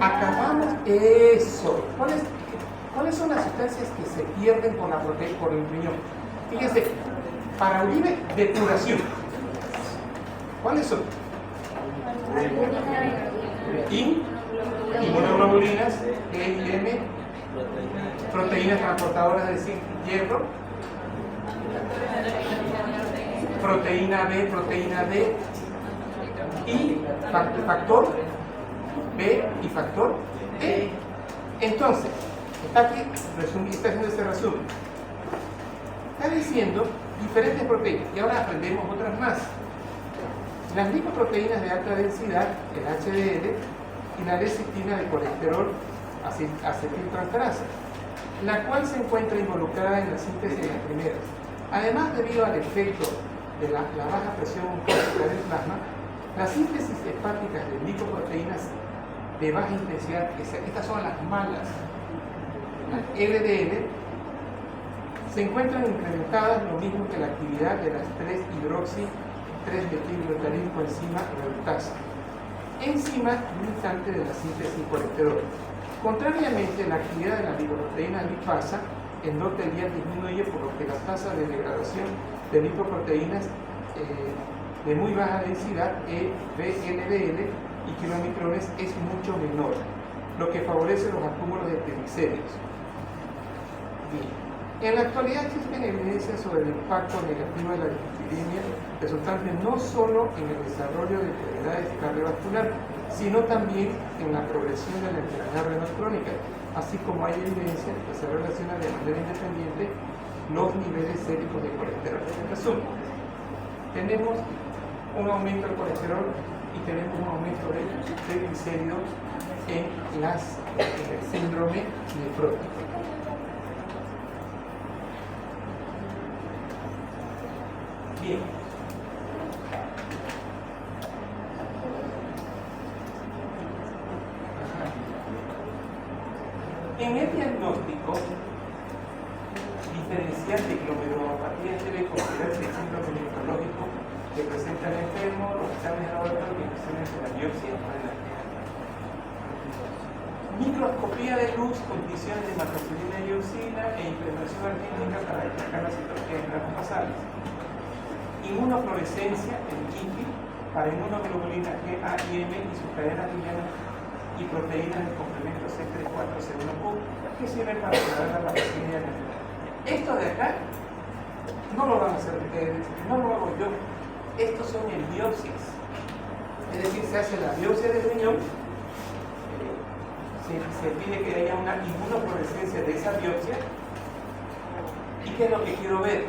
acabamos eso. ¿Cuáles son las sustancias que se pierden por el riñón? Fíjense, para Uribe, depuración. ¿Cuáles son? Inmunoglobulinas, E y M, proteínas transportadoras de zinc, hierro, proteína B, proteína D, y factor B y factor E. Entonces, está aquí, está haciendo ese resumen. Está diciendo diferentes proteínas, y ahora aprendemos otras más. Las lipoproteínas de alta densidad, el HDL, y la lecitina de colesterol acetiltransferasa, la cual se encuentra involucrada en la síntesis de las primeras. Además, debido al efecto de la baja presión oncótica del plasma, las síntesis hepáticas de lipoproteínas de baja intensidad, estas son las malas, las LDL, se encuentran incrementadas lo mismo que la actividad de las 3-hidroxi-3-metilglutarin coenzima reductasa, enzima limitante de la síntesis de colesterol. Contrariamente, la actividad de la lipoproteína lipasa endotelial disminuye, por lo que la tasa de degradación de lipoproteínas de muy baja densidad, VLDL y kilomicrones, es mucho menor, lo que favorece los acúmulos de triglicéridos. Bien. En la actualidad existen evidencias sobre el impacto negativo de la dislipidemia resultante no solo en el desarrollo de enfermedades cardiovasculares, sino también en la progresión de la enfermedad renal crónica, así como hay evidencia que se relaciona de manera independiente los niveles séricos de colesterol. En resumen, tenemos un aumento del colesterol y tenemos un aumento de triglicéridos en el síndrome nefrótico. Bien. En el diagnóstico diferencial de glomerulopatía debe considerarse el síndrome nefrológico que presenta el enfermo, los exámenes de laboratorio y exámenes de la biopsia de la microscopía de luz, condiciones de macrocilina y eosina e implementación argénica para detectar las citologías gramos basales. Inmunofluorescencia en KITI para inmunoglobulinas G, A y M y sus cadenas livianas y proteínas del complemento C34C1Q que sirven para aclarar la vacina. Esto de acá no lo van a hacer ustedes, no lo hago yo. Estos son en biopsias. Es decir, se hace la biopsia del riñón, se pide que haya una inmunofluorescencia de esa biopsia. ¿Y qué es lo que quiero ver?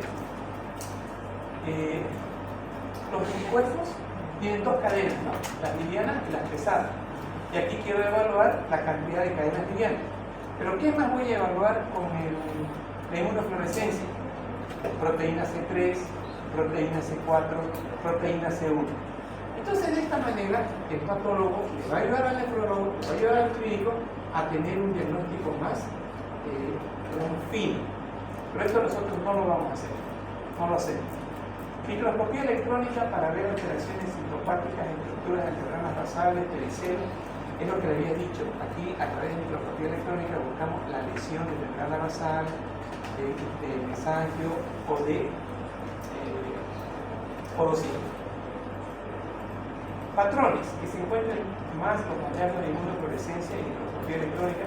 Los anticuerpos tienen dos cadenas, ¿no? Las livianas y las pesadas. Y aquí quiero evaluar la cantidad de cadenas livianas. Pero ¿qué más voy a evaluar con la inmunofluorescencia? Proteína C3, proteína C4, proteína C1. Entonces, de esta manera, el patólogo le va a ayudar al nefrólogo, le va a ayudar al clínico a tener un diagnóstico más fino. Pero esto nosotros no lo vamos a hacer, no lo hacemos. Microscopía electrónica para ver alteraciones citopáticas en estructuras de membranas basales, pericelos, es lo que le había dicho. Aquí, a través de microscopía electrónica, buscamos la lesión de membrana basal, de mesangio o de porosito. Patrones que se encuentran más los hallazgos de inmunofluorescencia y microscopía electrónica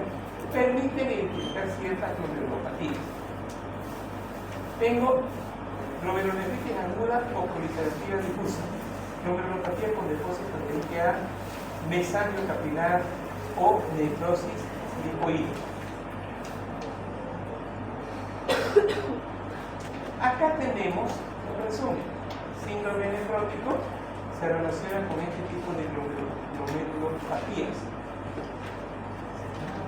permiten identificar ciertas glomerulopatías. Tengo glomerulonefritis aguda o proliferativa difusa, glomerulopatía con depósitos de IgA, mesangio capilar o necrosis lipoide. Acá tenemos un resumen. Síndrome nefrótico se relaciona con este tipo de glomerulopatías.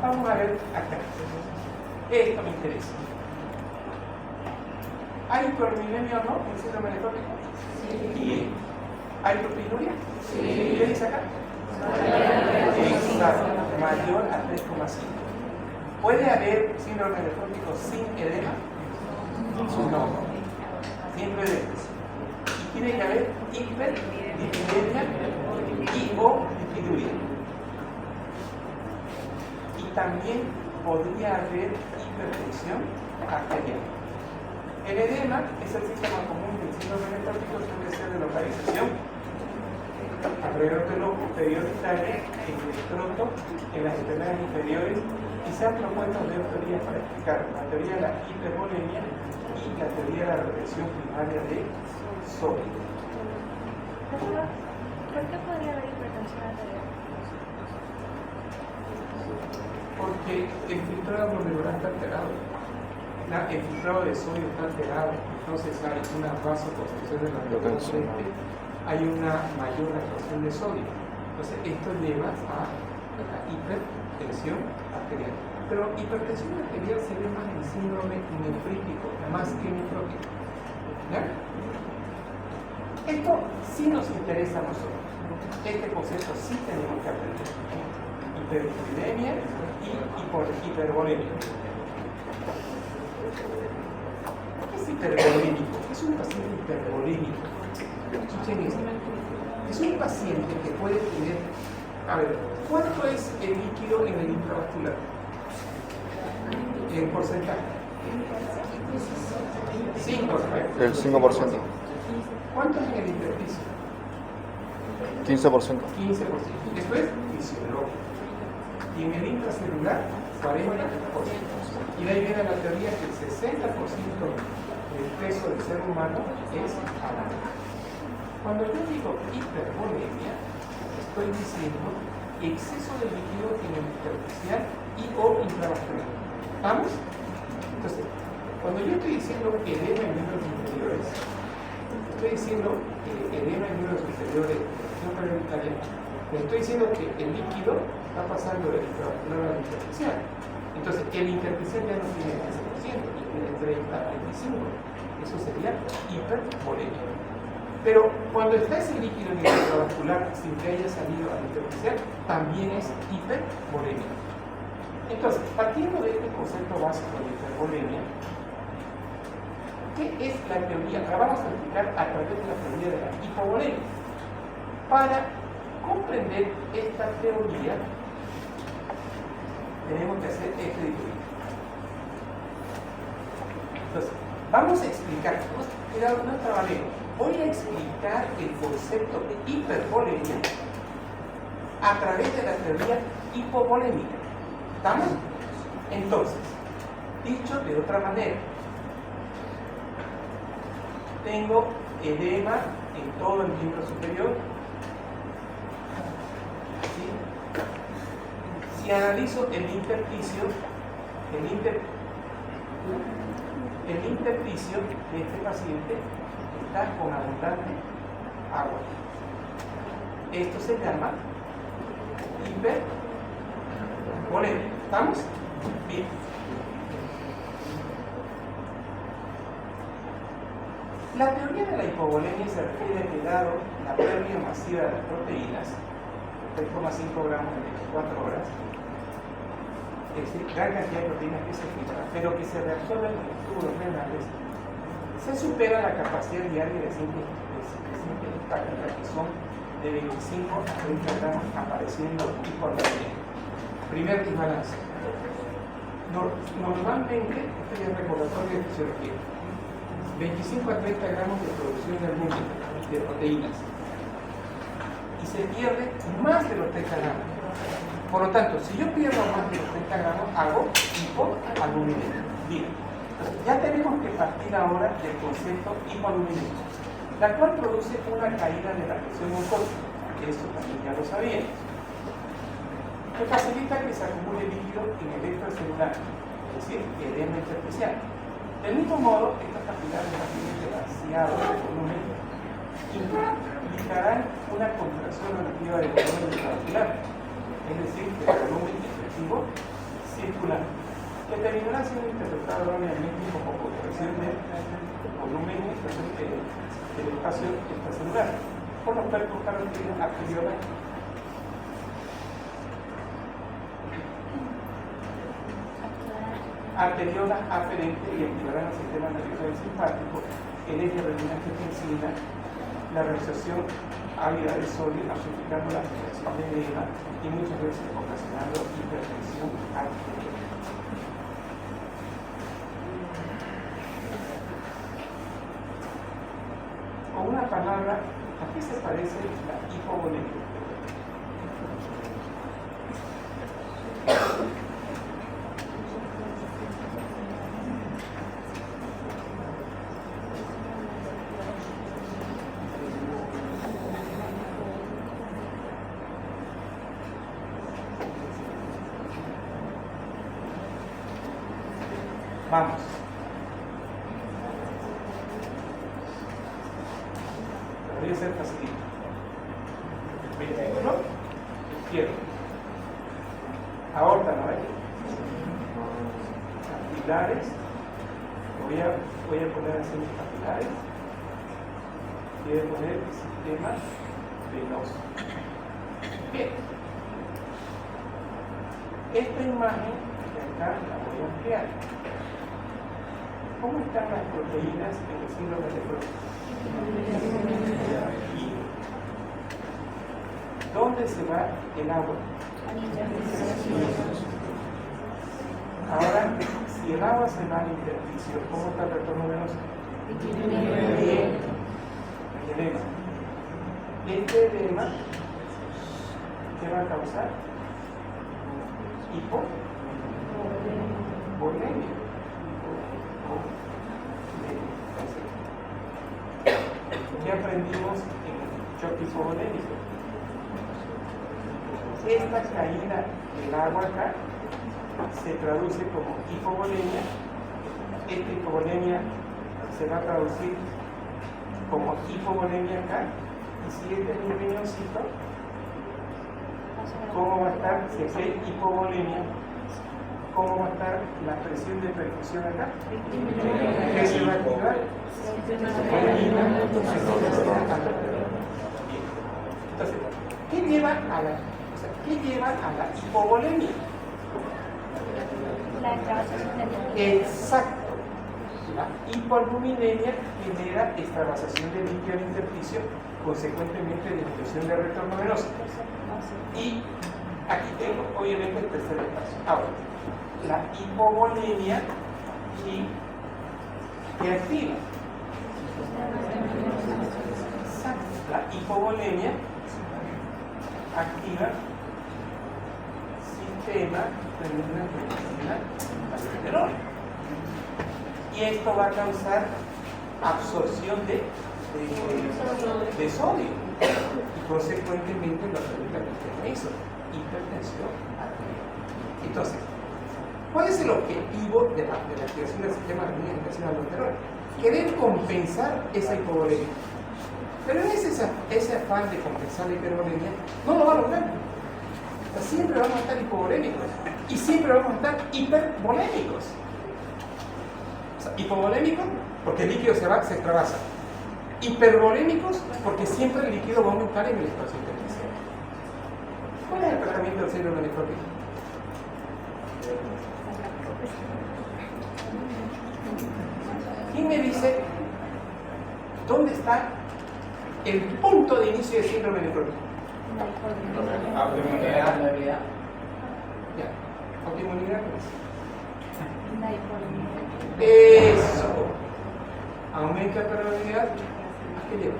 Vamos a ver acá. Esto me interesa. ¿Hay hiperuremia o no en síndrome nefrótico? Sí. ¿Hay proteinuria? Sí. ¿Qué dice acá? Exacto, mayor a 3,5. ¿Puede haber síndrome nefrótico sin edema? No. Siempre edema. Y tiene que haber hiperlipidemia y o lipiduria. Y también podría haber hipertensión arterial. El edema es el síntoma común del síndrome nefrótico, suele ser de localización alrededor del ojo, perioditaria, en el escroto, en las extremidades inferiores, y se han propuesto dos teorías para explicar: la teoría de la hipervolemia y la teoría de la retención primaria de sodio. ¿Por qué podría haber hipertensión arterial? Porque el filtrado glomerular está alterado. El filtrado de sodio está alterado, entonces hay una vasoconstricción de la frente, hay una mayor absorción de sodio. Entonces esto lleva a la hipertensión arterial. Pero hipertensión arterial se ve más en síndrome nefrítico, más que nefrótico. ¿Ya? Esto sí nos interesa a nosotros. Este concepto sí tenemos que aprender. Hiperlipidemia y hipervolemia. ¿Qué es hipervolémico? Es un paciente hipervolémico. Escuchen esto. Es un paciente que puede tener, a ver, ¿cuánto es el líquido en el intravascular? ¿En porcentaje? 5, ¿correcto? El 5%. ¿Cuánto es en el intersticio? 15%. 15%. Esto es fisiológico. Y en el intracelular, 40%. Y de ahí viene la teoría que el 60% del peso del ser humano es agua. Cuando yo digo hipervolemia, estoy diciendo exceso de líquido en el intersticial y o intravascular. ¿Vamos? Entonces, cuando yo estoy diciendo edema en miembros inferiores, estoy diciendo edema en miembros inferiores, no para el italiano. Estoy diciendo que el líquido está pasando del intravascular al intersticial. Entonces, el intersticial ya no tiene 15%, tiene 30 a 25%. Eso sería hipervolemia. Pero cuando está ese líquido en el intravascular sin que haya salido al intersticial, también es hipervolemia. Entonces, partiendo de este concepto básico de hipervolemia, ¿qué es la teoría? La vamos a explicar a través de la teoría de la hipovolemia. Para comprender esta teoría, tenemos que hacer este dibujo. Entonces, vamos a explicar, cuidado, no trabalemos. Voy a explicar el concepto de hipervolemia a través de la teoría hipovolémica. ¿Estamos? Entonces, dicho de otra manera, tengo edema en todo el miembro superior. ¿Sí? Si analizo el intersticio, el intersticio de este paciente está con abundante agua. Esto se llama hipervolemia. ¿Estamos? Bien. La teoría de la hipovolemia se refiere a que dado la pérdida masiva de las proteínas, 3,5 gramos en 24 horas, es decir, gran cantidad de proteínas que se filtran, pero que se reabsorben en los tubos renales, se supera la capacidad diaria de sintética hepática, que son de 25 a 30 gramos apareciendo hipoalbuminemia. Primer desbalance. Normalmente, esto ya es recordatorio de fisiología, 25 a 30 gramos de producción de albúmina, de proteínas, y se pierde más de los 30 gramos. Por lo tanto, si yo pierdo más de los 30 gramos, hago hipoalbuminemia. Bien, ya tenemos que partir ahora del concepto hipoalbuminemia, la cual produce una caída de la presión oncótica. Esto también ya lo sabíamos. Que facilita que se acumule líquido en el extracelular, es decir, edema intersticial. Del mismo modo, estos capilares rápidamente vaciados de volumen implicarán una contracción relativa del volumen intraocular, es decir, del volumen efectivo circular, que terminará siendo interpretado erróneamente como contracción del volumen del espacio extracelular por los cuerpos carotenianos arteriolas aferentes y activarán el sistema nervioso simpático, el eje renina-angiotensina, la realización ávida de sodio, amplificando la generación de edema y muchas veces ocasionando hipertensión arterial. Con una palabra, ¿a qué se parece la hipovolemia? Vamos. Debería ser facilito. Ventrículo izquierdo. Aorta, ¿no hay? Capilares. Voy a poner así mis capilares. Voy a poner el sistema venoso. Bien. Esta imagen que acá la voy a ampliar. ¿Cómo están las proteínas en el síndrome de Crohn? ¿Dónde se va el agua? Ahora, si el agua se va al intersticio, ¿cómo está el retorno venoso? Bien. El edema. Este edema, ¿qué va a causar? Hipovolemia. ¿Qué aprendimos en el choque hipovolémico? Esta caída del agua acá se traduce como hipovolemia. Esta hipovolemia se va a traducir como hipovolemia acá. Y si este es un riñoncito, ¿cómo va a estar? Si es hipovolemia, ¿cómo va a estar la presión de perfusión acá? ¿Qué se va a activar? Entonces, ¿qué lleva a la hipovolemia? La extravasación de líquido. Exacto. La hipoalbuminemia genera extravasación de líquido al intersticio, consecuentemente disminución de retorno venoso. Y aquí tengo, obviamente, el tercer espacio. Ahora, la hipovolemia que activa. La hipovolemia activa sistema renina-angiotensina. Y esto va a causar absorción de sodio y consecuentemente lo que hizo hipertensión arterial. Entonces, ¿cuál es el objetivo de la activación del sistema renina-angiotensina? Querer compensar esa hipovolemia. Pero en ese afán de compensar la hipovolemia no lo va a lograr. O sea, siempre vamos a estar hipovolémicos y siempre vamos a estar hipervolémicos. O sea, hipovolémicos porque el líquido se extravasa. Hipervolémicos porque siempre el líquido va a aumentar en el espacio intersticial. ¿Cuál es el tratamiento del síndrome de Crohn? ¿Quién me dice ¿Dónde está el punto de inicio del síndrome nefrótico? Autoinmunidad. Ya, autoinmunidad. Eso. Aumenta la probabilidad. ¿A qué lleva?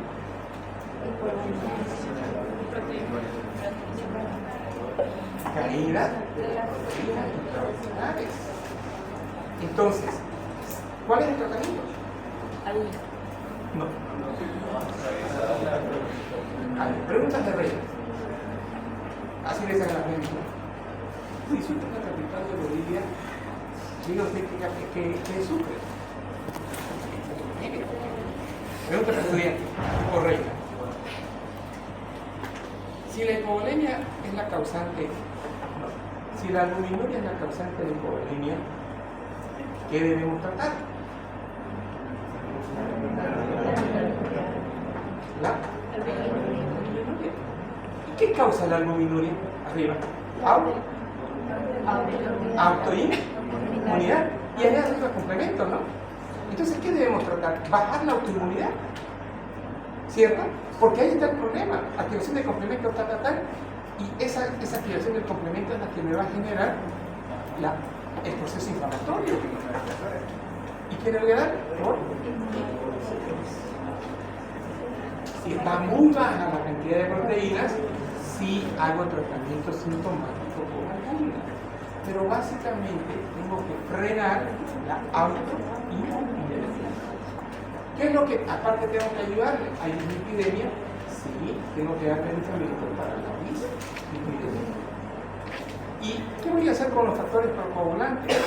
Caída de las proteínas intracelulares. Entonces, ¿cuál es el tratamiento? No. Preguntas de Reyes. Así les hagan las médicos. Si sufre la capital de Bolivia, diga usted que sufre. Pregunta al estudiante, o Reina. Si la hipovolemia es la causante, si la albuminuria es la causante de hipovolemia, ¿qué debemos tratar? La albuminuria. ¿Y qué causa la albuminuria? Arriba. Autoinmunidad. Y allá arriba complemento, ¿no? Entonces, ¿qué debemos tratar? ¿Bajar la autoinmunidad? ¿Cierto? Porque ahí está el problema. Activación del complemento, y esa activación del complemento es la que me va a generar el proceso inflamatorio. ¿Y qué le voy a dar? Si está muy baja la cantidad de proteínas, sí hago tratamiento sintomático con alguna. Pero básicamente tengo que frenar la autoinmunidad. ¿Qué es lo que aparte tengo que ayudarle? ¿Hay una epidemia? Sí, tengo que dar medicamento para la epidemia. ¿Y qué voy a hacer con los factores procoagulantes?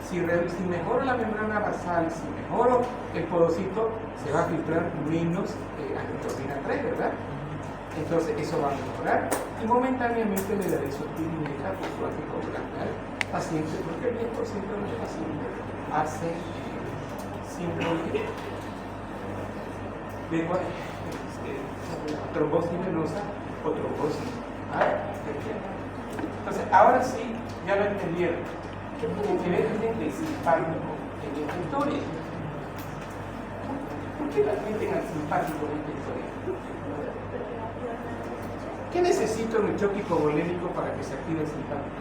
Si mejoro la membrana basal, si mejoro el podocito, se va a filtrar menos angiotensina 3, ¿verdad? Entonces eso va a mejorar y momentáneamente le daré sostinemia por su anticoagulante al paciente, porque el 10% de los pacientes hace síndrome de trombosis venosa o trombosis. Entonces ahora sí, ya lo entendieron. ¿Qué tiene que ver el simpático en esta historia? ¿Por qué la meten al simpático en esta historia? ¿Qué necesito en el choque hipovolémico para que se active el simpático?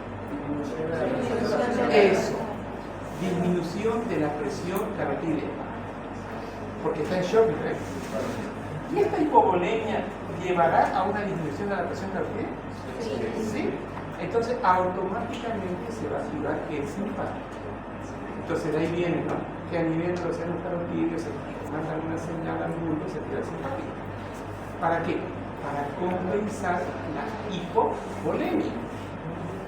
Eso, disminución de la presión carotídea, porque está en shock, ¿verdad? ¿Y esta hipovolemia llevará a una disminución de la presión carotídea? Sí. Entonces automáticamente se va a activar el simpático. Entonces de ahí viene, ¿no? Que a nivel de los senos carotídeos se manda una señal al bulbo y se activa el simpático. ¿Para qué? Para compensar la hipovolemia.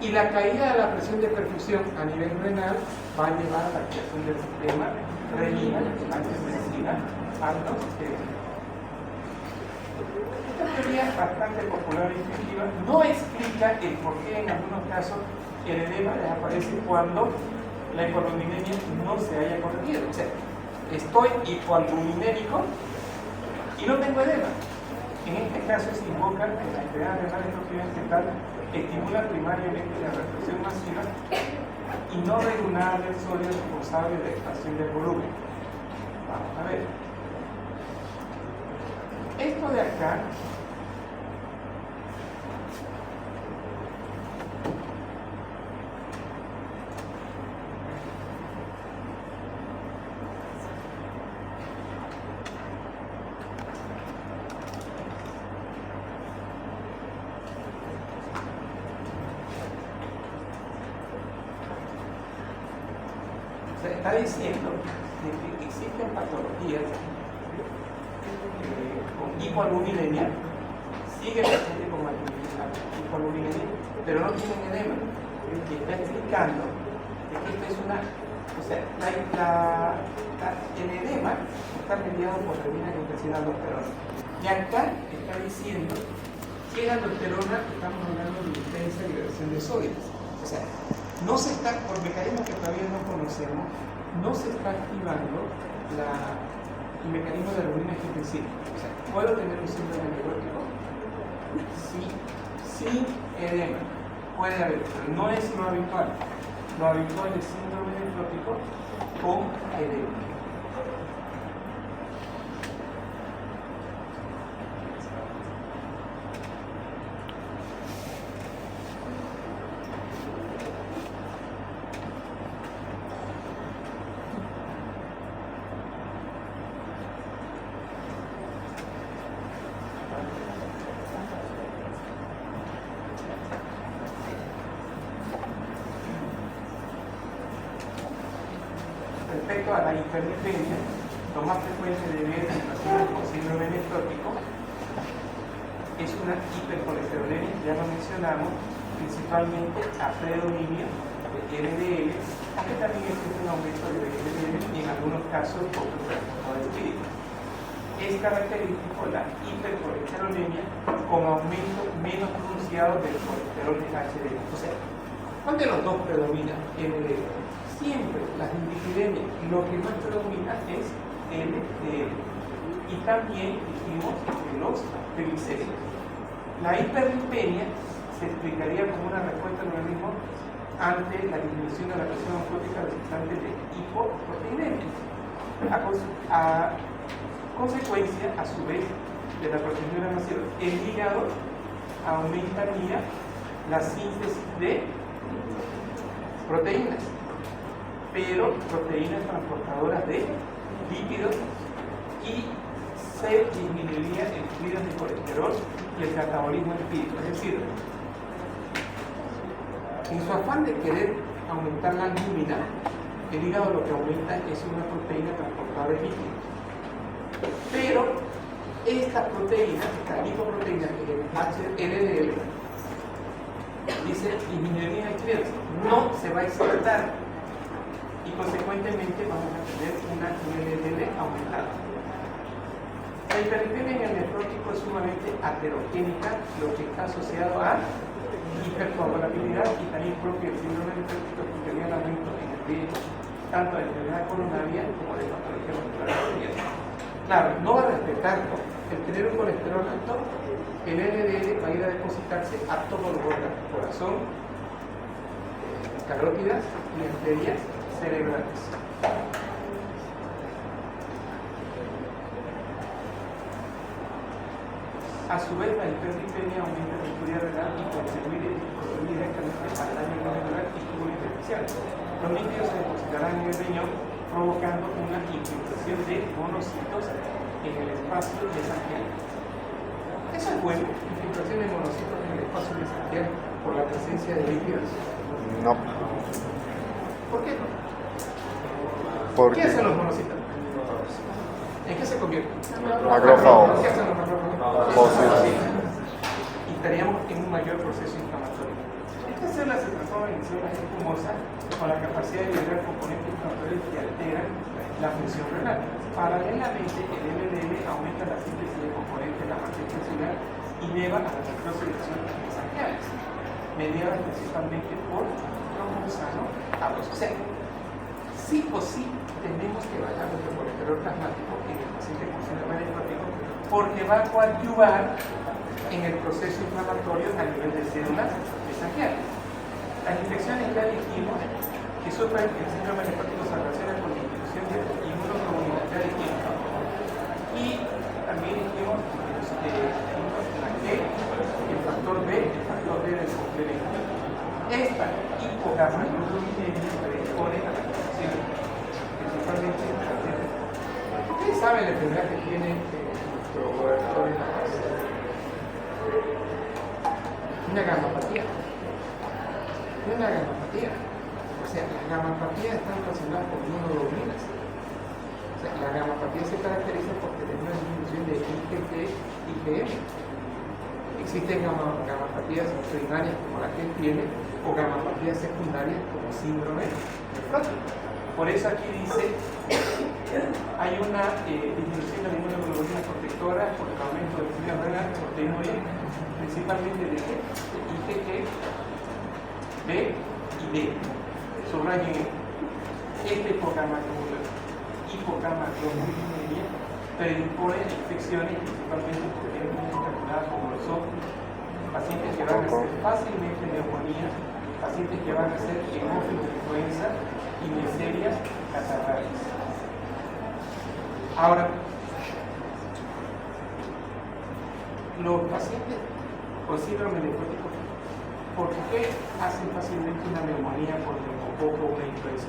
Y la caída de la presión de perfusión a nivel renal va a llevar a la activación del sistema renina, angiotensina, alto sistema. Esta teoría es bastante popular e intuitiva, no explica el por qué en algunos casos el edema desaparece cuando la hipoalbuminemia no se haya corregido. O sea, estoy hipoalbuminémico y no tengo edema. En este caso se invoca que la enfermedad renal estrofidental estimula primariamente la restricción masiva y no regular el sodio responsable de la expansión del volumen. Vamos a ver. Esto de acá está diciendo que existen patologías con hipoalbuminemia, sigue el paciente con hipoalbuminemia, pero no tienen edema, que está explicando que esto es una, o sea, el edema está mediado por renina, angiotensina, aldosterona. Y acá está diciendo que la aldosterona estamos hablando de intensa liberación de sodio. O sea, no se está, por mecanismos que todavía no conocemos, no se está activando el mecanismo de la renina angiotensina. O sea, ¿puedo tener un síndrome nefrótico? Sí, sin edema. Puede haber, pero no es lo habitual. Lo habitual es síndrome nefrótico con edema. respecto a la hiperlipemia, lo más frecuente de ver en pacientes con síndrome nefrótico es una hipercolesterolemia, ya lo mencionamos, principalmente a predominio de LDL, aunque también existe un aumento de LDL y en algunos casos otros transportadores lipídicos. Es característico la hipercolesterolemia como aumento menos pronunciado del colesterol de HDL. O sea, ¿cuál de los dos predomina? LDL. Siempre las dislipidemias, lo que más predomina es LDL. Y también dijimos que los triglicéridos. La hiperlipemia se explicaría como una respuesta del organismo ante la disminución de la presión osmótica resultante de hipoproteinemia. A consecuencia, a su vez, de la proteinura masiva, el hígado aumentaría la síntesis de proteínas, pero proteínas transportadoras de lípidos, y se disminuiría el fluido de colesterol y el catabolismo lipídico. Es decir, en su afán de querer aumentar la albúmina, el hígado lo que aumenta es una proteína transportadora de lípidos. Pero esta proteína, esta lipoproteína, el LDL, dice disminuiría el clearance, no se va a exaltar y consecuentemente vamos a tener una LDL aumentada. La hiperlipemia en el nefrótico es sumamente aterogénica, lo que está asociado a hipercoagulabilidad y también propio del síndrome nefrótico que tenía el aumento en el riesgo tanto de enfermedad coronaria como de patología vascular arterial. Claro, no va a respetarlo. El tener un colesterol alto, el LDL va a ir a depositarse a todos los órganos, corazón, carótidas y arterias cerebrales. A su vez, la hiperlipemia aumenta la injuria renal y contribuye directamente al daño glomerular y tubo intersticial. Los líquidos se depositarán en el riñón, provocando una infiltración de monocitos en el espacio mesangial. Eso es bueno, infiltración de monocitos en el espacio mesangial por la presencia de lípidos. No. ¿Por qué no? Porque ¿Qué hacen los monocitos? ¿En qué se convierten? macrófagos. ¿Qué hacen los macrófagos? Fósiles. Y estaríamos en un mayor proceso inflamatorio. Estas células se transforman en células espumosas con la capacidad de liberar componentes inflamatorios que alteran la función renal. Paralelamente, el LDL aumenta la síntesis de componentes de la matriz celular y lleva a la microcirculación mesangiales, mediadas principalmente por tromboxano A2. O sea, sí o sí tenemos que bajar nuestro colesterol plasmático en el paciente con síndrome nefrótico porque va a coadyuvar en el proceso inflamatorio a nivel de células mesangiales. Las infecciones ya dijimos que sufren el síndrome nefrótico se relaciona con la disminución de inmunoglobulina, ya dijimos. Y también dijimos la G, el factor B del complemento. Esta hipogamaglobulinemia predispone a la infección, principalmente en la diabetes. Ustedes saben la enfermedad que tiene nuestro gobernador en la casa. Una gamapatía. Una gamapatía. O sea, las gamapatías están relacionadas con inmunoglobulinas. O sea, la gamapatía se caracteriza por tener una disminución de IgG y IgM. Existen gamapatías primarias como la que él tiene o gamapatías secundarias como síndrome nefrótico. Por eso aquí dice hay una disminución de la inmunoglobulina protectora por el aumento del fluido renal, proteinuria, principalmente de IgG, B y D. Subrayen esta hipogamaglobulinemia predispone a infecciones, principalmente porque es muy determinada como lo son pacientes que van a ser fácilmente neumonía, pacientes que van a ser hemófilos de influenza y miserias catarrales. Ahora, los pacientes con síndrome nefrótico, ¿por qué hacen fácilmente una neumonía por neumococo o una influenza?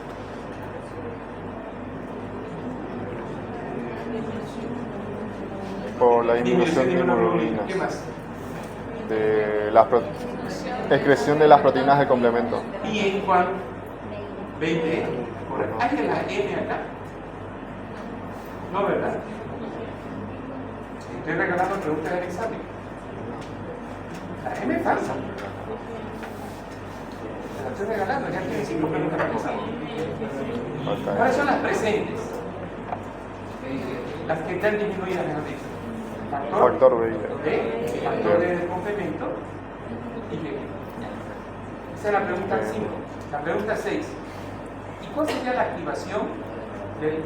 Por la disminución de inmunoglobulinas. ¿Qué más? De la excreción de las proteínas de complemento. ¿Y en cuál? 20. Hay que la N acá. No, ¿verdad? Estoy regalando preguntas del examen. La M es falsa. La estoy regalando, ya tiene 5 preguntas para examen. ¿Cuáles son las presentes? Las que están disminuidas, mejor dicho. Factor B. Factor de complemento y B. Esa es la pregunta 5. La pregunta 6. ¿Y cuál sería la activación del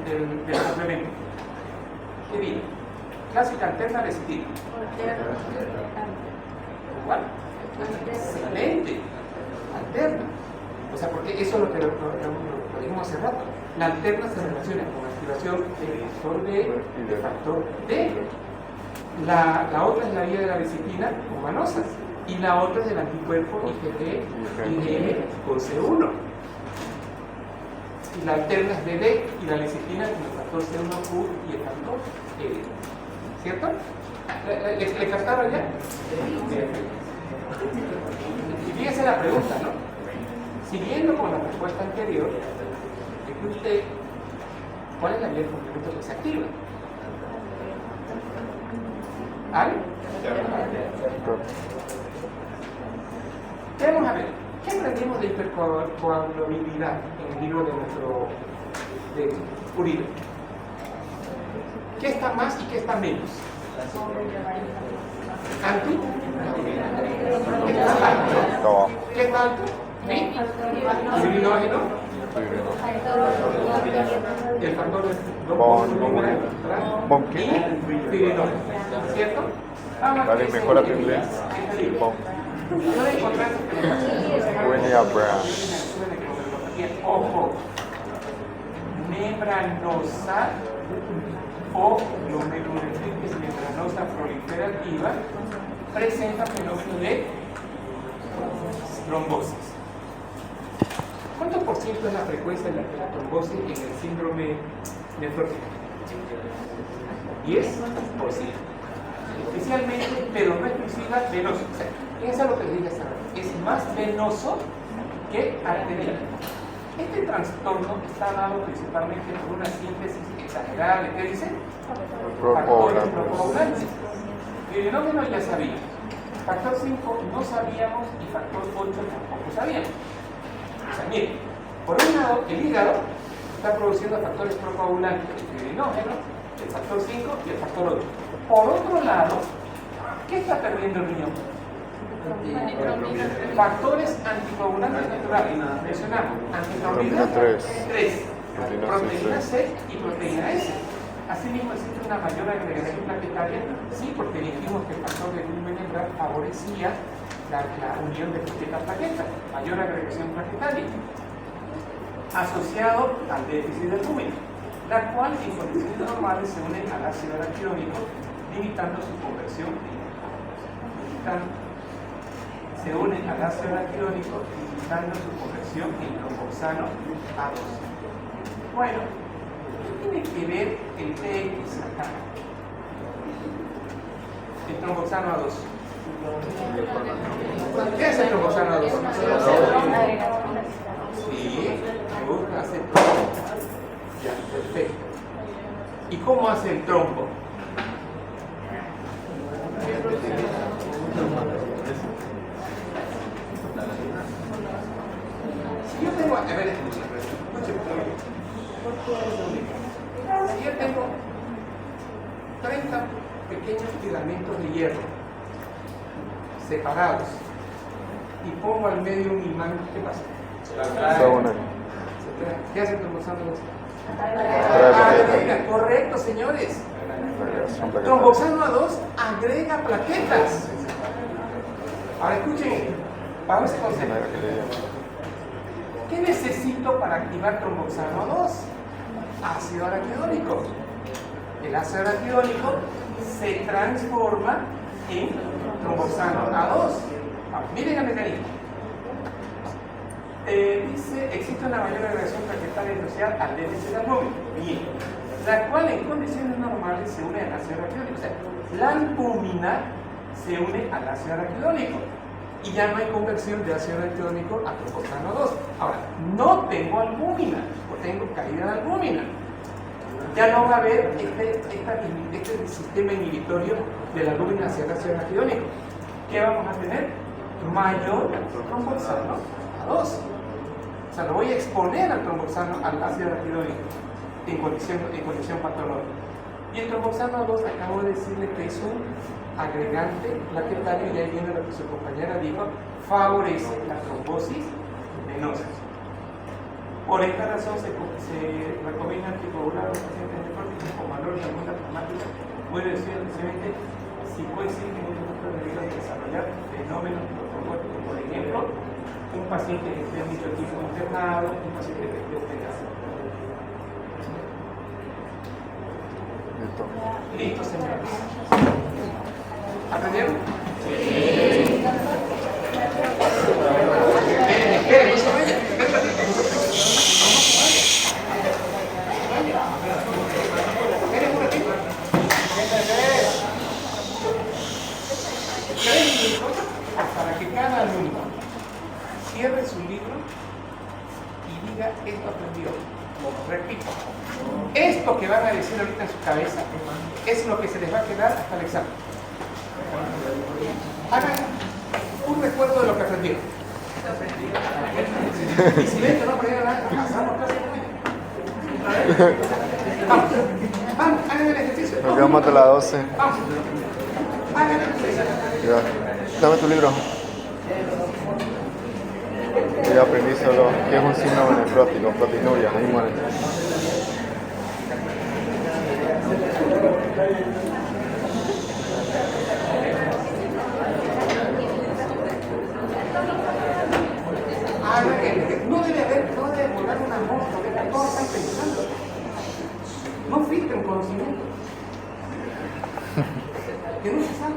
complemento? ¿Qué viene? Clásica, alterna, resistible. ¿Cuál? Excelente. Alterna. O sea, porque eso es lo que lo dijimos hace rato. La alterna se relaciona con la activación del factor B y del factor D. La otra es la vía de la lecitina con manosa. Y la otra es del anticuerpo IgG y IgM con C1. Y la alterna es BD y la lecitina con el factor C1Q y el factor E. ¿Cierto? ¿Le captaron ya? Y fíjese la pregunta, ¿no? Siguiendo con la respuesta anterior, explique usted cuál es la vía del complemento que se activa. ¿Vale? Vamos a ver, ¿qué aprendimos de hipercoagulabilidad en el libro de nuestro Uribe? ¿Qué está más y qué está menos? ¿Anti? ¿Qué está alto? ¿Qué está alto? ¿Sí? ¿Urinógeno? El factor de y pirinógeno. ¿Cierto? Dale, mejora tu inglés. No le encontraste Winnie Brown. ojo, membranosa o glomerulonefritis membranosa proliferativa presenta fenómeno de trombosis. ¿Cuánto por ciento es la frecuencia de la trombosis en el síndrome nefrótico? 10%. Especialmente, pero no exclusiva, venoso. O sea, piensa lo que les dije hace rato. Es más venoso que arterial. Este trastorno está dado principalmente por una síntesis exagerada de, ¿qué dice? Factores procoagulantes. Pirinógeno ya sabíamos. Factor 5 no sabíamos y factor 8 tampoco sabíamos. O sea, miren, por un lado, el hígado está produciendo factores procoagulantes, el pirinógeno, el factor 5 y el factor 8. Por otro lado, ¿qué está perdiendo el riñón? Factores anticoagulantes naturales. Mencionamos antitrombina 3, proteína C y proteína S. Asimismo, existe una mayor agregación plaquetaria, sí, porque dijimos que el factor de Guillemin-Barré favorecía la unión de plaqueta, mayor agregación plaquetaria, asociado al déficit de albúmina, la cual en condiciones normales se une al ácido araquidónico, limitando su conversión se une al ácido araquidónico, limitando su conversión en tromboxano A2. Bueno, ¿qué tiene que ver el TX acá? El tromboxano A2. ¿Qué es el tromboxano A2? Sí, me gusta hacer trombo. Ya, perfecto. ¿Y cómo hace el trombo? Si yo tengo, a ver, escuchen, si yo tengo 30 pequeños filamentos de hierro separados y pongo al medio un imán, ¿qué pasa? ¿Qué hace el tromboxano A2? Agrega, correcto, señores. Tromboxano A2 agrega plaquetas. Ahora escuchen, vamos a concepto. ¿Qué necesito para activar tromboxano A2? Ácido araquidónico. El ácido araquidónico se transforma en tromboxano A2. Ahora, miren el mecanismo. Dice, existe una mayor agregación plaquetaria asociada al déficit de albúmina. Bien. La cual en condiciones normales se une al ácido araquidónico. O sea, la albúmina se une al ácido araquidónico. Y ya no hay conversión de ácido araquidónico a tromboxano 2. Ahora, no tengo albúmina, o tengo caída de albúmina. ya no va a haber este sistema inhibitorio de la albúmina hacia el ácido araquidónico. ¿Qué vamos a tener? Mayor tromboxano a 2. O sea, lo voy a exponer al tromboxano, al ácido araquidónico en condición patológica. Y el tromboxano a 2, acabo de decirle que es un agregante plaquetario, y ahí viene lo que su compañera dijo, favorece la trombosis venosa. Por esta razón se recomienda anticoagular a los pacientes nefróticos con valor de alguna traumática, muy especialmente si coincide en muchos otros debido a desarrollar fenómenos trombóticos. Por ejemplo, un paciente que esté en microtipo internado, un paciente que esté operado. Listo. Listo, señores. ¿Aprendieron? Sí. Esperen, no se vayan. Esperen un ratito. 3 minutos para que cada alumno cierre su libro y diga esto aprendió. Repito, esto que van a decir ahorita en su cabeza es lo que se les va a quedar hasta el examen. Hagan un recuerdo de lo que aprendieron. Y si ven que no aprendieron nada, pasamos clase. Vamos, vamos, hagan el ejercicio. Nos quedamos hasta las 12. Vamos, hagan el ejercicio. Ya. Dame tu libro. Ya aprendí solo que es un síndrome nefrótico, proteinuria, ahí mueren. No debe volar una mosca, que todos están pensando. No filtren conocimiento. Que no se sabe.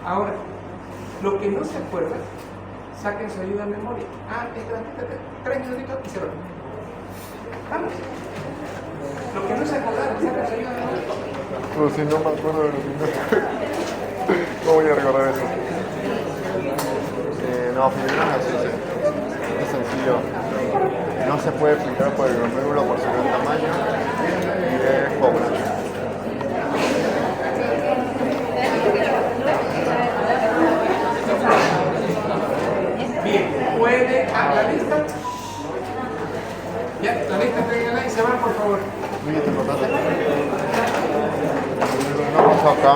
Ahora, lo que no se acuerda, saquen su ayuda de memoria. Espera, 3 minutitos y se va. Vamos. Lo que no se acordaron, saquen su ayuda de memoria. Pero si no me acuerdo de lo que no voy a recordar eso. No, primero es así, es sencillo. No se puede filtrar por el glomérulo por su gran tamaño y es pobre. Bien, puede a la lista. Ya, la lista tenganla y se van, por favor. Muy importante. No pasó acá.